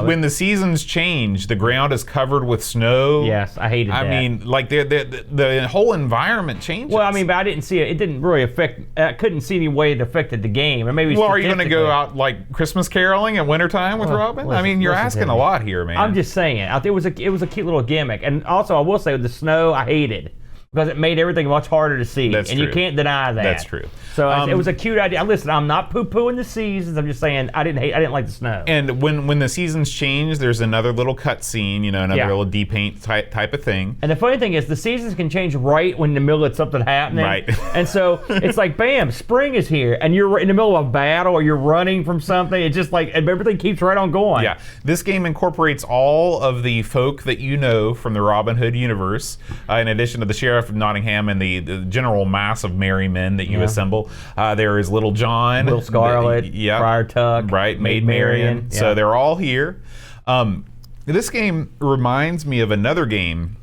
when the seasons change, the ground is covered with snow. Yes, I hated that. I mean, like the whole environment changes. Well, I mean, but I didn't see it. It didn't really affect. I couldn't see any way it affected the game. Or maybe. Well, are you going to go out like Christmas caroling at wintertime with Robin? I mean, you're asking a lot here, man. I'm just saying. It was a cute little gimmick, and also I will say with the snow, I hated. Because it made everything much harder to see. That's true. You can't deny that. That's true. So it was a cute idea. Listen, I'm not poo-pooing the seasons. I'm just saying I didn't like the snow. And when the seasons change, there's another little cut scene, another little depaint type of thing. And the funny thing is the seasons can change right when in the middle of something happening. Right. And so it's like, bam, spring is here, and you're in the middle of a battle or you're running from something. It's just like everything keeps right on going. Yeah. This game incorporates all of the folk that you know from the Robin Hood universe, in addition to the Sheriff of Nottingham and the general mass of merry men that you assemble. There is Little John, Will Scarlet, Friar Tuck, right, Maid Marian. Yeah. So they're all here. This game reminds me of another game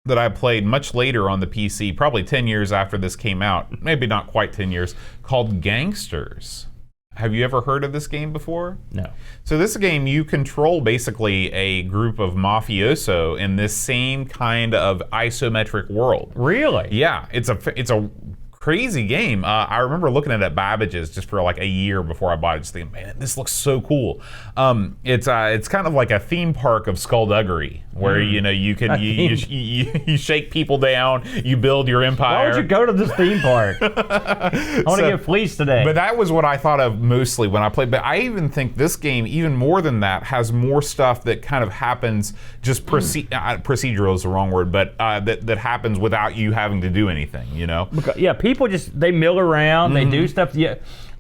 that I played much later on the PC, probably 10 years after this came out, maybe not quite 10 years, called Gangsters. Have you ever heard of this game before? No. So this game, you control basically a group of mafioso in this same kind of isometric world. Really? Yeah, it's a crazy game. I remember looking at it at Babbage's just for like a year before I bought it, just thinking, man, this looks so cool. It's kind of like a theme park of skullduggery, where you can you shake people down, you build your empire. Why would you go to this theme park? I want to get fleeced today. But that was what I thought of mostly when I played. But I even think this game, even more than that, has more stuff that kind of happens just procedural is the wrong word, but that happens without you having to do anything. Because, people they mill around, they do stuff.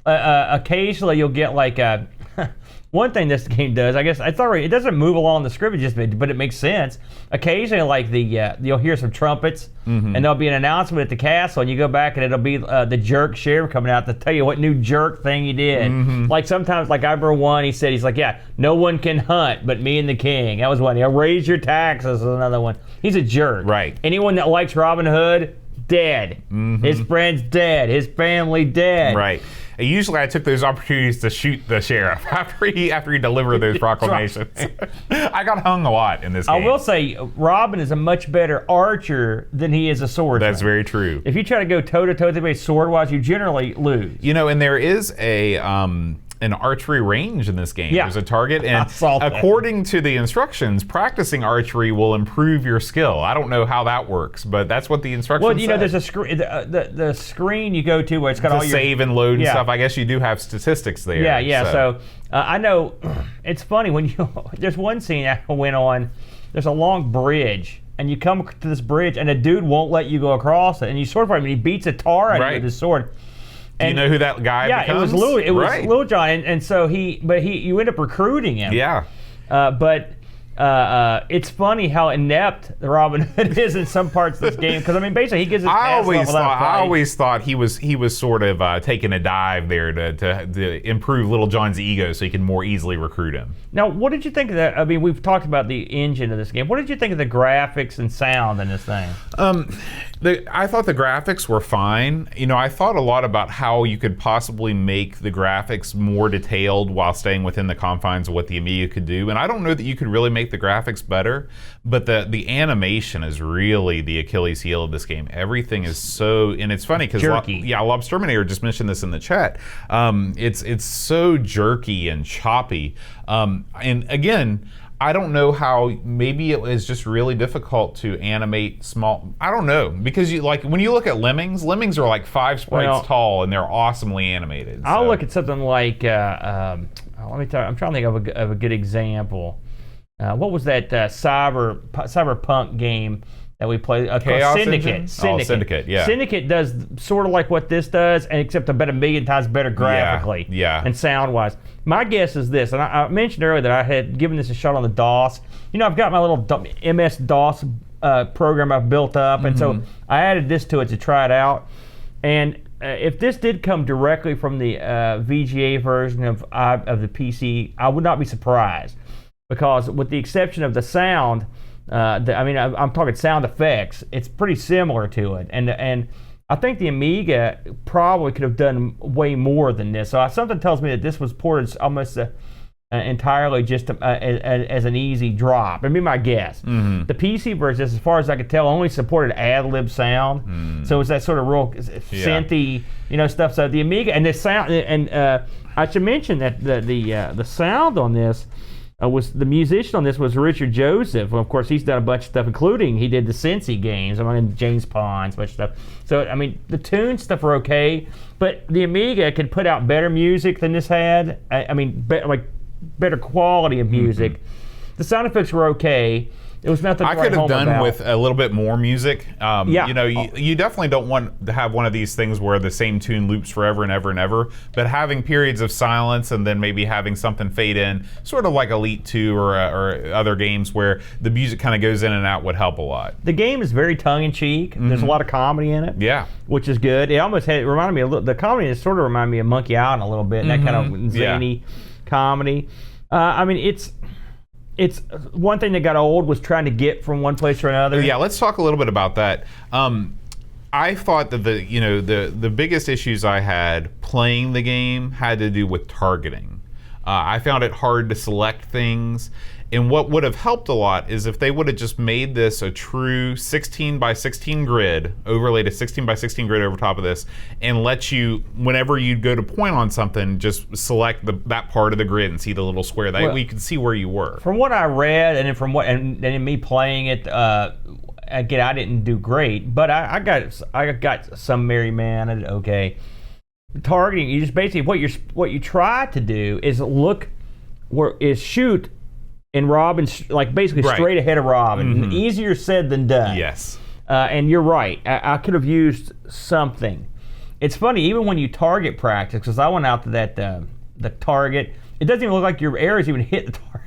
Occasionally you'll get like one thing this game does, I guess, it's already, it doesn't move along the script, but it makes sense. Occasionally, like you'll hear some trumpets, and there'll be an announcement at the castle, and you go back, and it'll be the jerk sheriff coming out to tell you what new jerk thing he did. Like sometimes, like I remember one, he's like, yeah, no one can hunt but me and the king. That was one. He'll raise your taxes is another one. He's a jerk. Right. Anyone that likes Robin Hood, dead. His friend's dead. His family dead. Right. Usually I took those opportunities to shoot the sheriff after he delivered those proclamations. I got hung a lot in this game. I will say, Robin is a much better archer than he is a swordsman. That's very true. If you try to go toe-to-toe with anybody sword-wise, you generally lose. You know, and there is an archery range in this game. Yeah. There's a target, and according to the instructions, practicing archery will improve your skill. I don't know how that works, but that's what the instructions Well, you know, said. there's a screen, the screen you go to where it's got all your save and load and stuff. I guess you do have statistics there. Yeah. So I know it's funny when there's one scene I went on. There's a long bridge, and you come to this bridge, and a dude won't let you go across it, and you sword fight him, and he beats a tar out of you with his sword. Do you know who that guy becomes? Yeah, it was Little John, and so you end up recruiting him. Yeah. But it's funny how inept Robin Hood is in some parts of this game, because I mean, basically he gives his I I always thought he was sort of taking a dive there to improve Little John's ego so he can more easily recruit him. Now, what did you think of that? I mean, we've talked about the engine of this game. What did you think of the graphics and sound in this thing? I thought the graphics were fine. You know, I thought a lot about how you could possibly make the graphics more detailed while staying within the confines of what the Amiga could do. And I don't know that you could really make the graphics better, but the animation is really the Achilles heel of this game. Everything is so, and it's funny because Lobsterminator just mentioned this in the chat. It's so jerky and choppy. And again, I don't know how. Maybe it was just really difficult to animate small. I don't know, because when you look at lemmings are like 5 sprites tall and they're awesomely animated. I'll look at something like let me tell you, I'm trying to think of a good example. What was that cyberpunk game that we played? Chaos Syndicate. Engine? Syndicate, yeah. Syndicate does sort of like what this does, and except about 1,000,000 times better graphically and sound-wise. My guess is this, and I mentioned earlier that I had given this a shot on the DOS. You know, I've got my little MS-DOS program I've built up, and so I added this to it to try it out. And if this did come directly from the VGA version of the PC, I would not be surprised, because with the exception of the sound, I'm talking sound effects, it's pretty similar to it, and I think the Amiga probably could have done way more than this. So something tells me that this was ported almost entirely just as an easy drop. That'd be my guess. The PC version, as far as I could tell, only supported ad-lib sound, so it's that sort of real synthy, stuff. So the Amiga and the sound, and I should mention that the sound on this. The musician on this was Richard Joseph. Well, of course, he's done a bunch of stuff, including he did the Cincy games, James Pond's, a bunch of stuff. So, I mean, the tune stuff are okay, but the Amiga could put out better music than this had. Better quality of music. The sound effects were okay. It was nothing I could have done with a little bit more music. You definitely don't want to have one of these things where the same tune loops forever and ever and ever, but having periods of silence and then maybe having something fade in, sort of like Elite 2 or other games where the music kind of goes in and out, would help a lot. The game is very tongue-in-cheek. There's a lot of comedy in it. Yeah. Which is good. It reminded me a little, the comedy sort of reminded me of Monkey Island a little bit, that kind of zany comedy. It's one thing that got old was trying to get from one place to another. Yeah, let's talk a little bit about that. I thought that the biggest issues I had playing the game had to do with targeting. I found it hard to select things. And what would have helped a lot is if they would have just made this a true 16 by 16 grid, overlaid a 16 by 16 grid over top of this, and let you, whenever you'd go to point on something, just select that part of the grid and see the little square. That way you could see where you were. From what I read, and in me playing it, again, I didn't do great, but I got some merry man at it. Okay, targeting, you just basically what you try to do is shoot in Robin, like basically straight ahead of Robin. Easier said than done. Yes. And you're right. I could have used something. It's funny, even when you target practice, because I went out to that the target. it doesn't even look like your arrows even hit the target.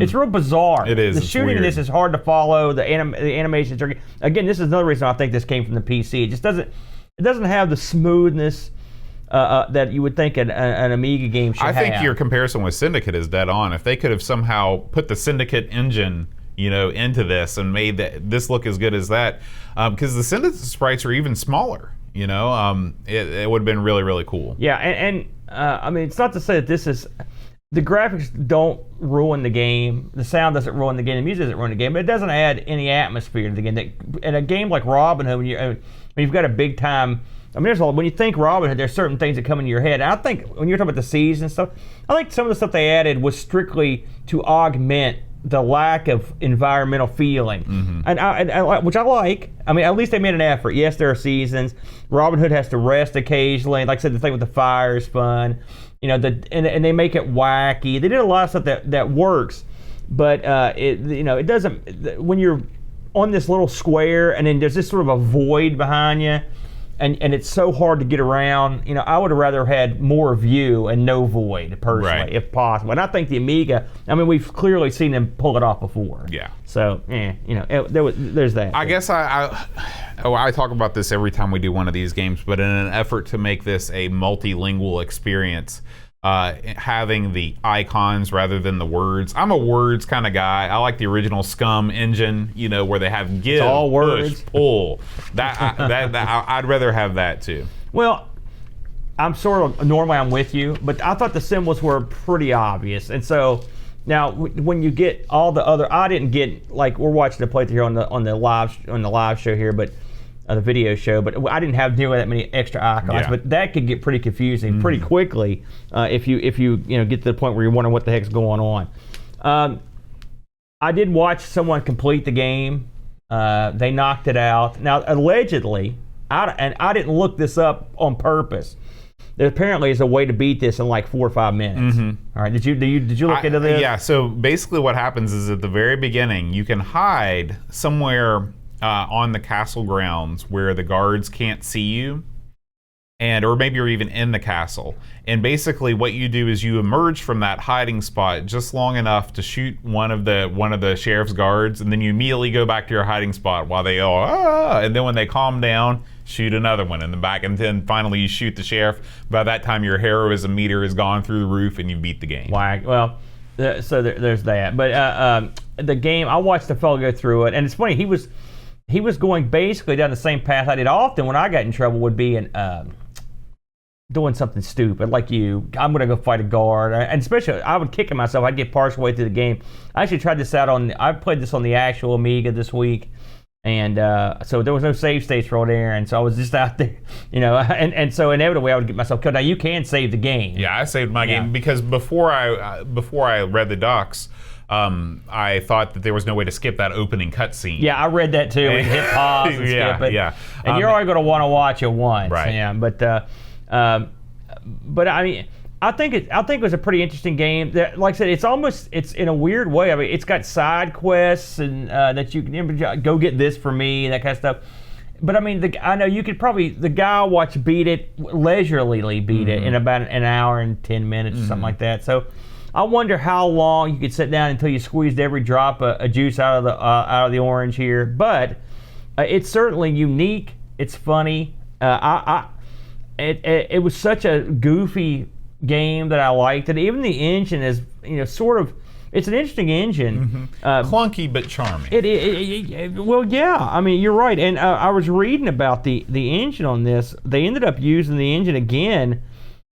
It's real bizarre. It is. The It's shooting in weird. this is hard to follow. The animations are, again, this is another reason I think this came from the PC. It just doesn't have the smoothness that you would think an Amiga game should have. I think your comparison with Syndicate is dead on. If they could have somehow put the Syndicate engine, into this and made this look as good as that, because the Syndicate sprites are even smaller. It would have been really, really cool. Yeah, and I mean, it's not to say that this is. The graphics don't ruin the game. The sound doesn't ruin the game. The music doesn't ruin the game. But it doesn't add any atmosphere to the game. In a game like Robin Hood, when you've got a big time. I mean, when you think Robin Hood, there's certain things that come into your head. And I think when you're talking about the seas and stuff, I think some of the stuff they added was strictly to augment the lack of environmental feeling, and which I like. I mean, at least they made an effort. Yes, there are seasons. Robin Hood has to rest occasionally. Like I said, the thing with the fire is fun. And they make it wacky. They did a lot of stuff that works, but it doesn't. When you're on this little square and then there's this sort of a void behind you, and it's so hard to get around. I would have rather had more view and no void personally, if possible. And I think the Amiga. I mean, we've clearly seen them pull it off before. Yeah. So there's that. I guess I talk about this every time we do one of these games, but in an effort to make this a multilingual experience, having the icons rather than the words. I'm a words kind of guy. I like the original Scum engine, where they have give, all words. push, pull. I'd rather have that too. Well, normally I'm with you, but I thought the symbols were pretty obvious, and so. Now, when you get all the other, I didn't get, like, we're watching the playthrough here on the live show here, but the video show, but I didn't have nearly that many extra icons. Yeah. But that could get pretty confusing pretty quickly if you get to the point where you're wondering what the heck's going on. I did watch someone complete the game. They knocked it out. Now, allegedly, I didn't look this up on purpose. There apparently is a way to beat this in like 4 or 5 minutes. All right, did you look into this? Yeah. So basically, what happens is at the very beginning, you can hide somewhere on the castle grounds where the guards can't see you, or maybe you're even in the castle. And basically, what you do is you emerge from that hiding spot just long enough to shoot one of the sheriff's guards, and then you immediately go back to your hiding spot while they go, and then when they calm down, shoot another one in the back, and then finally you shoot the sheriff. By that time, your heroism meter has gone through the roof, and you beat the game. Well, so there's that. But the game, I watched the fellow go through it, and it's funny. He was going basically down the same path I did often when I got in trouble. Would be doing something stupid like I'm going to go fight a guard, and especially I would kick myself. I'd get partial way through the game. I actually tried this out I played this on the actual Amiga this week. And so there was no save states rolled there, and so I was just out there, and so inevitably I would get myself killed. Now you can save the game. Yeah, I saved my game because before I read the docs, I thought that there was no way to skip that opening cutscene. Yeah, I read that too. And hit pause and skip it. Yeah. And you're only going to want to watch it once. Right. Yeah, but I mean. I think it was a pretty interesting game. Like I said, it's in a weird way. I mean, it's got side quests and that you can go get this for me, that kind of stuff. But I mean, I know you could probably the guy I watched leisurely beat it in about an hour and 10 minutes or something like that. So I wonder how long you could sit down until you squeezed every drop of juice out of the orange here. But it's certainly unique. It's funny. It was such a goofy game that I liked, and even the engine is sort of, it's an interesting engine. Clunky but charming. Well, yeah, I mean, you're right. And I was reading about the engine on this. They ended up using the engine again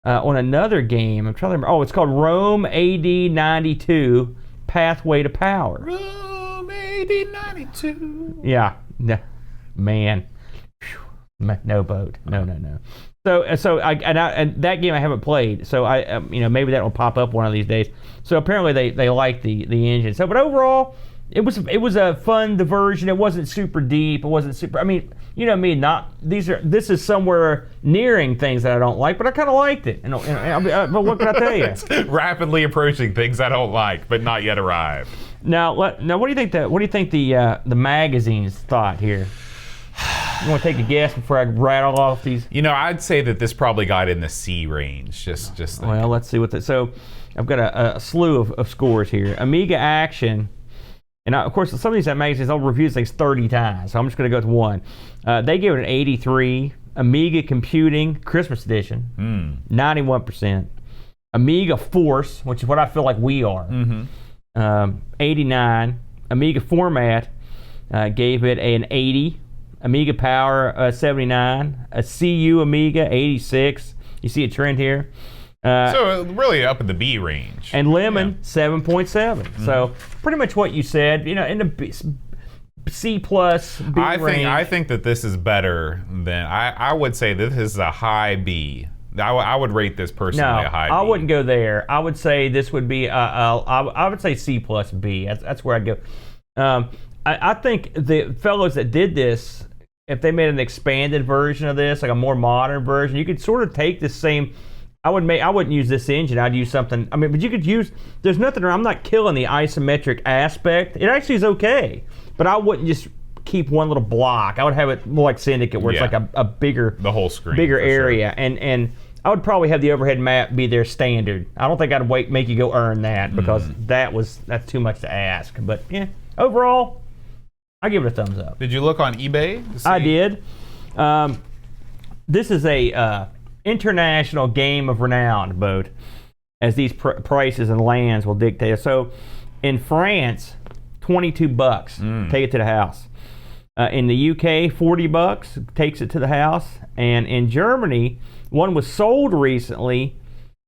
on another game. I'm trying to remember. Oh, it's called Rome AD 92 Pathway to Power. Rome AD 92. Yeah, man. No boat. No. So and that game I haven't played. So maybe that will pop up one of these days. So apparently they like the engine. So but overall, it was a fun diversion. It wasn't super deep. It wasn't super. I mean, me. This is somewhere nearing things that I don't like, but I kind of liked it. But what can I tell you? It's rapidly approaching things I don't like, but not yet arrived. Now, what do you think? What do you think the magazines thought here? You want to take a guess before I rattle off these? I'd say that this probably got in the C range. Just well, let's see what so I've got a slew of scores here. Amiga Action, and of course some of these magazines I'll review things 30 times, so I'm just going to go with one. They gave it an 83. Amiga Computing Christmas Edition, 91%. Amiga Force, which is what I feel like we are, 89. Amiga Format gave it an 80. Amiga Power 79. A CU Amiga 86. You see a trend here. So really up in the B range. And Lemon 7.7. So pretty much what you said. In the C plus B range. I think that this is better than I would say this is a high B. I would rate this personally a high B. I wouldn't go there. I would say this would be I would say C plus B. That's where I'd go. I think the fellows that did this, if they made an expanded version of this, like a more modern version, you could sort of take the same. I wouldn't use this engine. I'd use something. I mean, but you could use. There's nothing. I'm not killing the isometric aspect. It actually is okay, but I wouldn't just keep one little block. I would have it more like Syndicate, where it's like a bigger, the whole screen, bigger area, and I would probably have the overhead map be their standard. I don't think I'd make you go earn that because that's too much to ask. But yeah, overall, I give it a thumbs up. Did you look on eBay to see? I did. This is a international game of renown boat, as these prices and lands will dictate. So in France, $22, take it to the house. In the UK, $40 takes it to the house. And in Germany, one was sold recently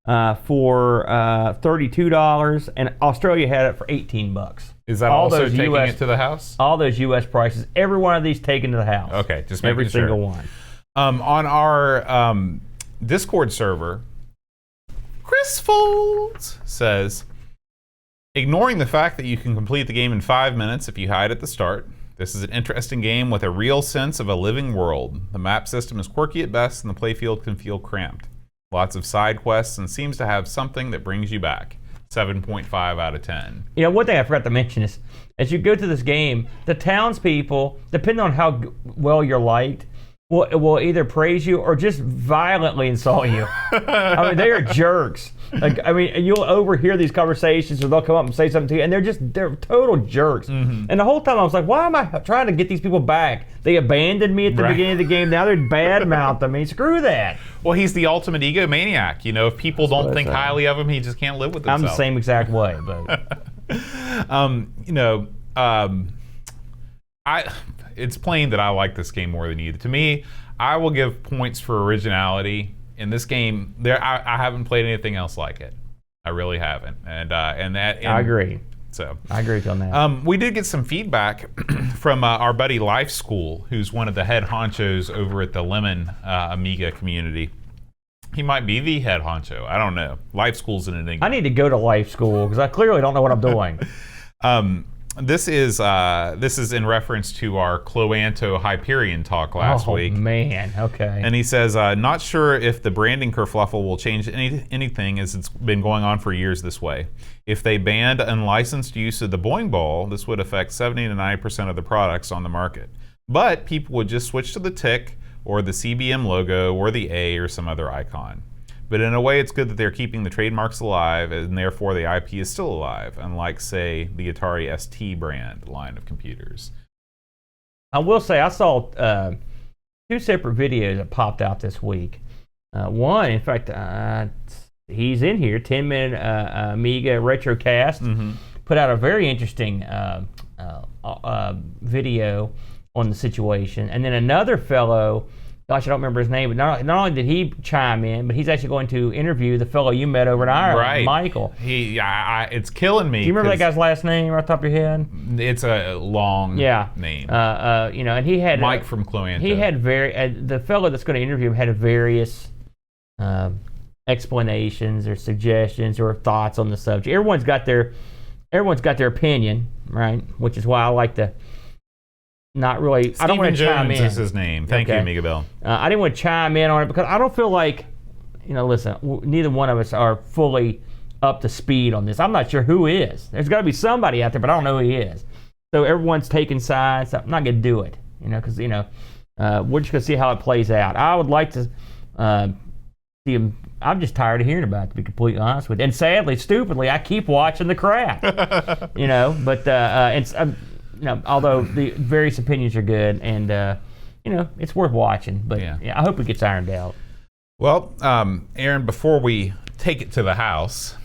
for $32, and Australia had it for $18. Is that also taking it to the house? All those US prices, every one of these taken to the house. Okay, just making every sure. single one. On our Discord server, Chris Folds says, ignoring the fact that you can complete the game in 5 minutes if you hide at the start, this is an interesting game with a real sense of a living world. The map system is quirky at best, and the playfield can feel cramped. Lots of side quests, and seems to have something that brings you back. 7.5 out of 10. One thing I forgot to mention is, as you go through this game, the townspeople, depending on how well you're liked, will either praise you or just violently insult you. I mean, they are jerks. You'll overhear these conversations, or they'll come up and say something to you, and they're total jerks. And the whole time I was like, why am I trying to get these people back? They abandoned me at the beginning of the game. Now they're badmouthing me. Screw that. Well, he's the ultimate egomaniac. If people don't think highly of him, he just can't live with himself. I'm the same exact way, but it's plain that I like this game more than you. To me, I will give points for originality. In this game, I haven't played anything else like it. I really haven't, I agree. So I agree with you on that. We did get some feedback from our buddy Life School, who's one of the head honchos over at the Lemon Amiga community. He might be the head honcho. I don't know. Life School's an enigma. I need to go to Life School because I clearly don't know what I'm doing. This is in reference to our Cloanto Hyperion talk last week. Oh man, okay. And he says, not sure if the branding kerfluffle will change anything, as it's been going on for years this way. If they banned unlicensed use of the Boing Ball, this would affect 70 to 90% of the products on the market. But people would just switch to the tick or the CBM logo or the A or some other icon. But in a way, it's good that they're keeping the trademarks alive, and therefore the IP is still alive, unlike, say, the Atari ST brand line of computers. I will say I saw two separate videos that popped out this week. One, in fact, he's in here, 10-minute Amiga Retrocast, put out a very interesting video on the situation. And then another fellow, gosh, I don't remember his name, but not only did he chime in, but he's actually going to interview the fellow you met over in Ireland, right. Michael. It's killing me. Do you remember that guy's last name right off the top of your head? It's a long name. And he had Mike from Cloanto. He had the fellow that's going to interview him had various explanations or suggestions or thoughts on the subject. Everyone's got their opinion, right? Which is why I like to. Not really. I don't want to chime in. Stephen Jones is his name. Thank you, Amiga Bill. I didn't want to chime in on it because I don't feel like, listen, neither one of us are fully up to speed on this. I'm not sure who is. There's got to be somebody out there, but I don't know who he is. So everyone's taking sides. I'm not going to do it, because, we're just going to see how it plays out. I would like to see him. I'm just tired of hearing about it, to be completely honest with you. And sadly, stupidly, I keep watching the crap. Although the various opinions are good, and it's worth watching. But I hope it gets ironed out. Well, Aaron, before we take it to the house,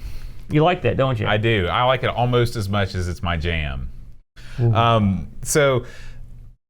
you like that, don't you? I do. I like it almost as much as it's my jam. So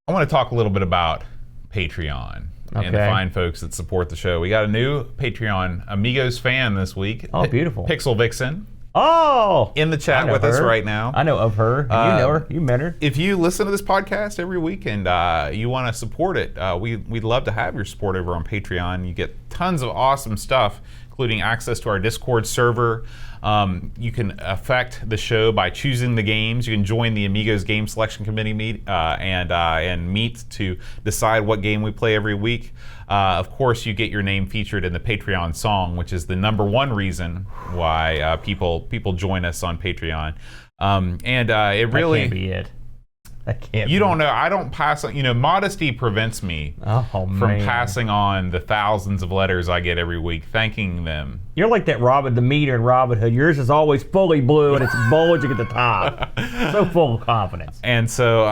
I want to talk a little bit about Patreon and the fine folks that support the show. We got a new Patreon Amigos fan this week. Oh, beautiful. Pixel Vixen. Oh! In the chat with us right now. I know of her. You know her. You met her. If you listen to this podcast every week and you want to support it, we'd love to have your support over on Patreon. You get tons of awesome stuff, including access to our Discord server. You can affect the show by choosing the games. You can join the Amigos Game Selection Committee and meet to decide what game we play every week. Of course, you get your name featured in the Patreon song, which is the #1 reason why people join us on Patreon. It really that can't be it. That can't. You don't know. I don't pass. Modesty prevents me from passing on the thousands of letters I get every week, thanking them. You're like that the meter in Robin Hood. Yours is always fully blue and it's bulging at the top. So full of confidence. And so,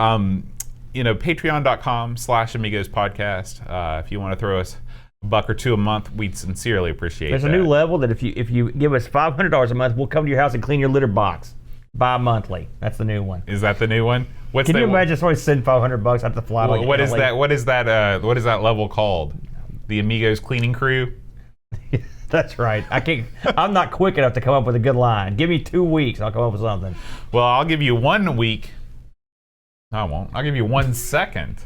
patreon.com/Amigos podcast. If you want to throw us $1 or $2 a month, we'd sincerely appreciate There's that. a new level that if you give us $500 a month, we'll come to your house and clean your litter box bi-monthly. That's the new one. Is that the new one? Can you imagine somebody send $500 out to fly? What is that? What is that level called? The Amigos cleaning crew. That's right. I'm not quick enough to come up with a good line. Give me 2 weeks, I'll come up with something. Well, I'll give you 1 week. I won't. I'll give you 1 second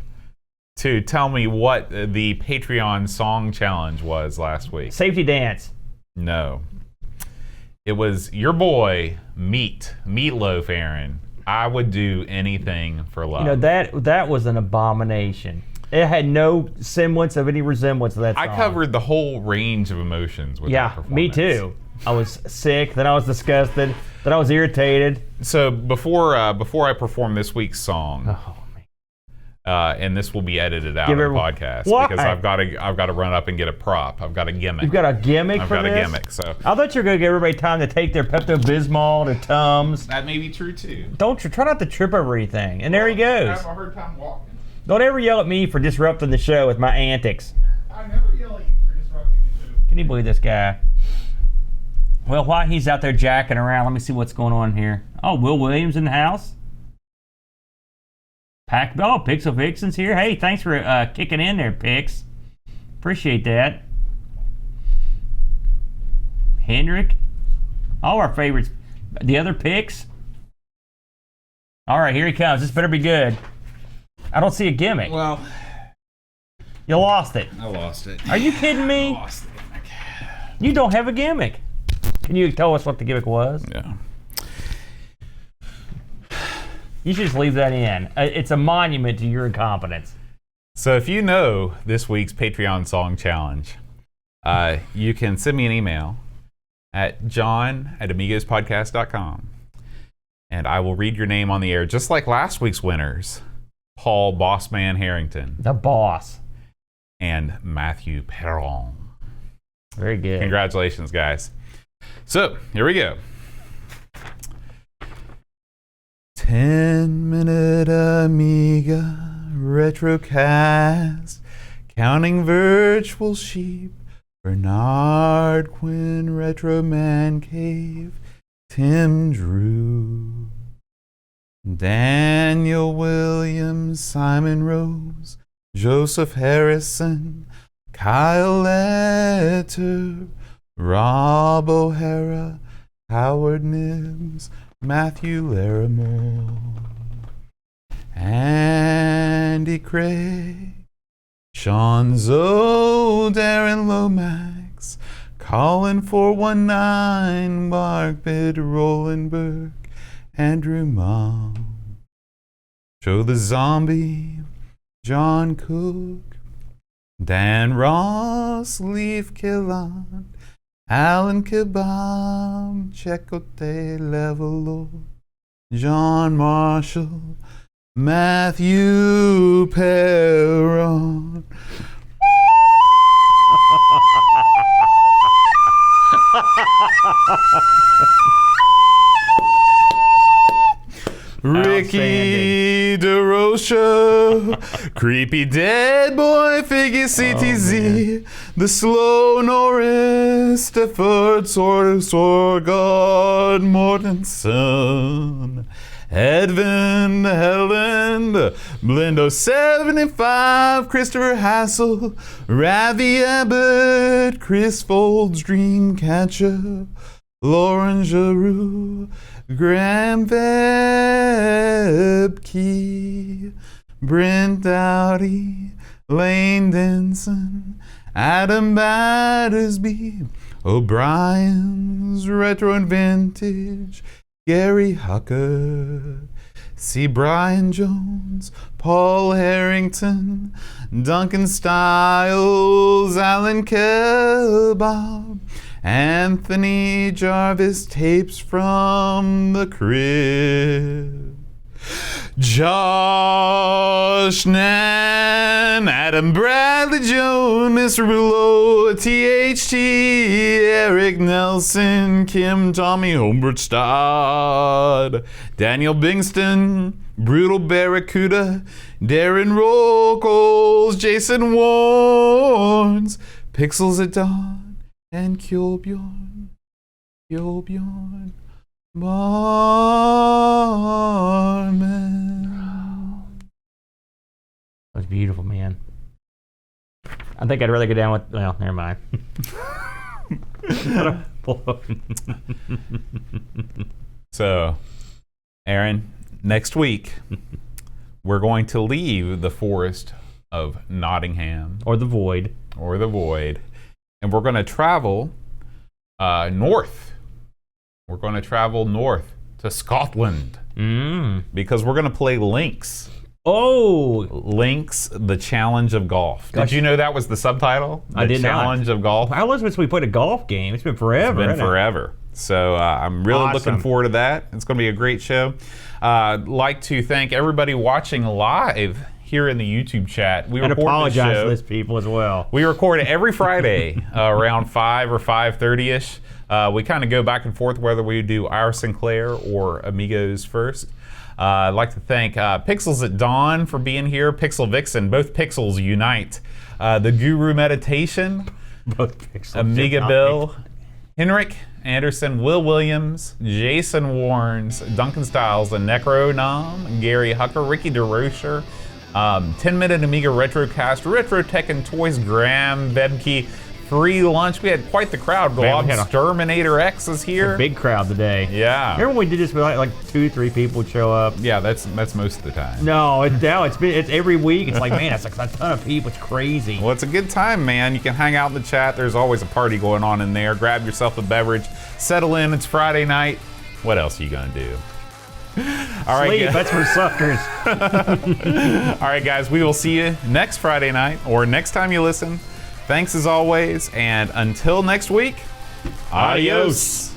to tell me what the Patreon song challenge was last week. Safety dance. No. It was your boy, Meatloaf, Aaron. I would do anything for love. That was an abomination. It had no semblance of any resemblance to that song. I covered the whole range of emotions with that performance. Me too. I was sick, then I was disgusted, then I was irritated. So before I perform this week's song, and this will be edited out of the podcast because I've got to run up and get a prop. I've got a gimmick. You've got a gimmick I've for this? got a gimmick. So I thought you were going to give everybody time to take their Pepto-Bismol, their Tums. That may be true too. Try not to trip over anything. And there he goes. I have a hard time walking. Don't ever yell at me for disrupting the show with my antics. I never yell at you for disrupting the show. Can you believe this guy? Well, while he's out there jacking around, let me see what's going on here. Oh, Will Williams in the house. Pixel Vixen's here. Hey, thanks for kicking in there, Pix. Appreciate that. Hendrick. All our favorites. The other Pix. All right, here he comes. This better be good. I don't see a gimmick. Well, you lost it. I lost it. Are you kidding me? I lost the gimmick. You don't have a gimmick. Can you tell us what the gimmick was? Yeah. You should just leave that in. It's a monument to your incompetence. So if you know this week's Patreon song challenge, you can send me an email at john@amigospodcast.com, and I will read your name on the air, just like last week's winners, Paul Bossman Harrington. The boss. And Matthew Perron. Very good. Congratulations, guys. So, here we go. 10-minute Amiga retrocast, counting virtual sheep, Bernard Quinn, Retro Man Cave, Tim Drew, Daniel Williams, Simon Rose, Joseph Harrison, Kyle Letter, Rob O'Hara, Howard Nibbs, Matthew Larimore, Andy Craig, Sean Zoe, Darren Lomax, Colin 419, Mark Bidd, Roland Burke, Andrew Mom, Joe the Zombie, John Cook, Dan Ross, Leaf Killan, Alan Kebab, Checote Levelo, John Marshall, Matthew Perron. Ricky DeRocha, creepy dead boy figure CTZ, the slow Norris, Stafford Sorgard Mortensen, Edvin Helen, Blindo 75, Christopher Hassel, Ravi Abbott, Chris Folds, Dreamcatcher, Lauren Giroux, Graham Vebke, Brent Dowdy, Lane Denson, Adam Battersby, O'Brien's Retro and Vintage, Gary Hucker, C. Brian Jones, Paul Harrington, Duncan Stiles, Alan Kelbob, Anthony Jarvis, Tapes from the Crib, Josh Nan, Adam Bradley Jonas, Rulo, THT, Eric Nelson, Kim, Tommy, Humbert Stodd, Daniel Bingston, Brutal Barracuda, Darren Rockles, Jason Warnes, Pixels at Dawn, and Kjolbjorn Barman. That was beautiful, man. I think I'd rather go down with. Well, never mind. So, Aaron, next week we're going to leave the forest of Nottingham Or the void. and we're going to travel north. We're going to travel north to Scotland because we're going to play Lynx. Oh, Lynx, the Challenge of Golf. Gosh. Did you know that was the subtitle? I did The not. Challenge of Golf. how long since we played a golf game? It's been forever. It's been hasn't it? forever. So I'm really Awesome. looking forward to that. It's going to be a great show. I'd like to thank everybody watching live here in the YouTube chat. We And record this apologize show. to those people as well. We record it every Friday around 5 or 5:30ish. We kind of go back and forth whether we do our Sinclair or Amigos first. I'd like to thank Pixels at Dawn for being here. Pixel Vixen, both pixels unite. The Guru Meditation, Both pixels. Amiga Bill, Henrik Anderson, Will Williams, Jason Warnes, Duncan Stiles, the Necro Nom, Gary Hucker, Ricky DeRocher, 10-minute Amiga Retrocast, Retro Tech and Toys, Graham Vebke, Free Lunch. We had quite the crowd. Man, we Glob had a- Exterminator X is here. Big crowd today. Yeah. Remember when we did this? We like 2-3 people would show up. Yeah, that's most of the time. No, it's every week. It's like, man, it's like a ton of people. It's crazy. Well, it's a good time, man. You can hang out in the chat. There's always a party going on in there. Grab yourself a beverage. Settle in. It's Friday night. What else are you going to do? All right, Sleep, guys. that's for suckers. All right, guys. We will see you next Friday night or next time you listen. Thanks as always. And until next week, adios.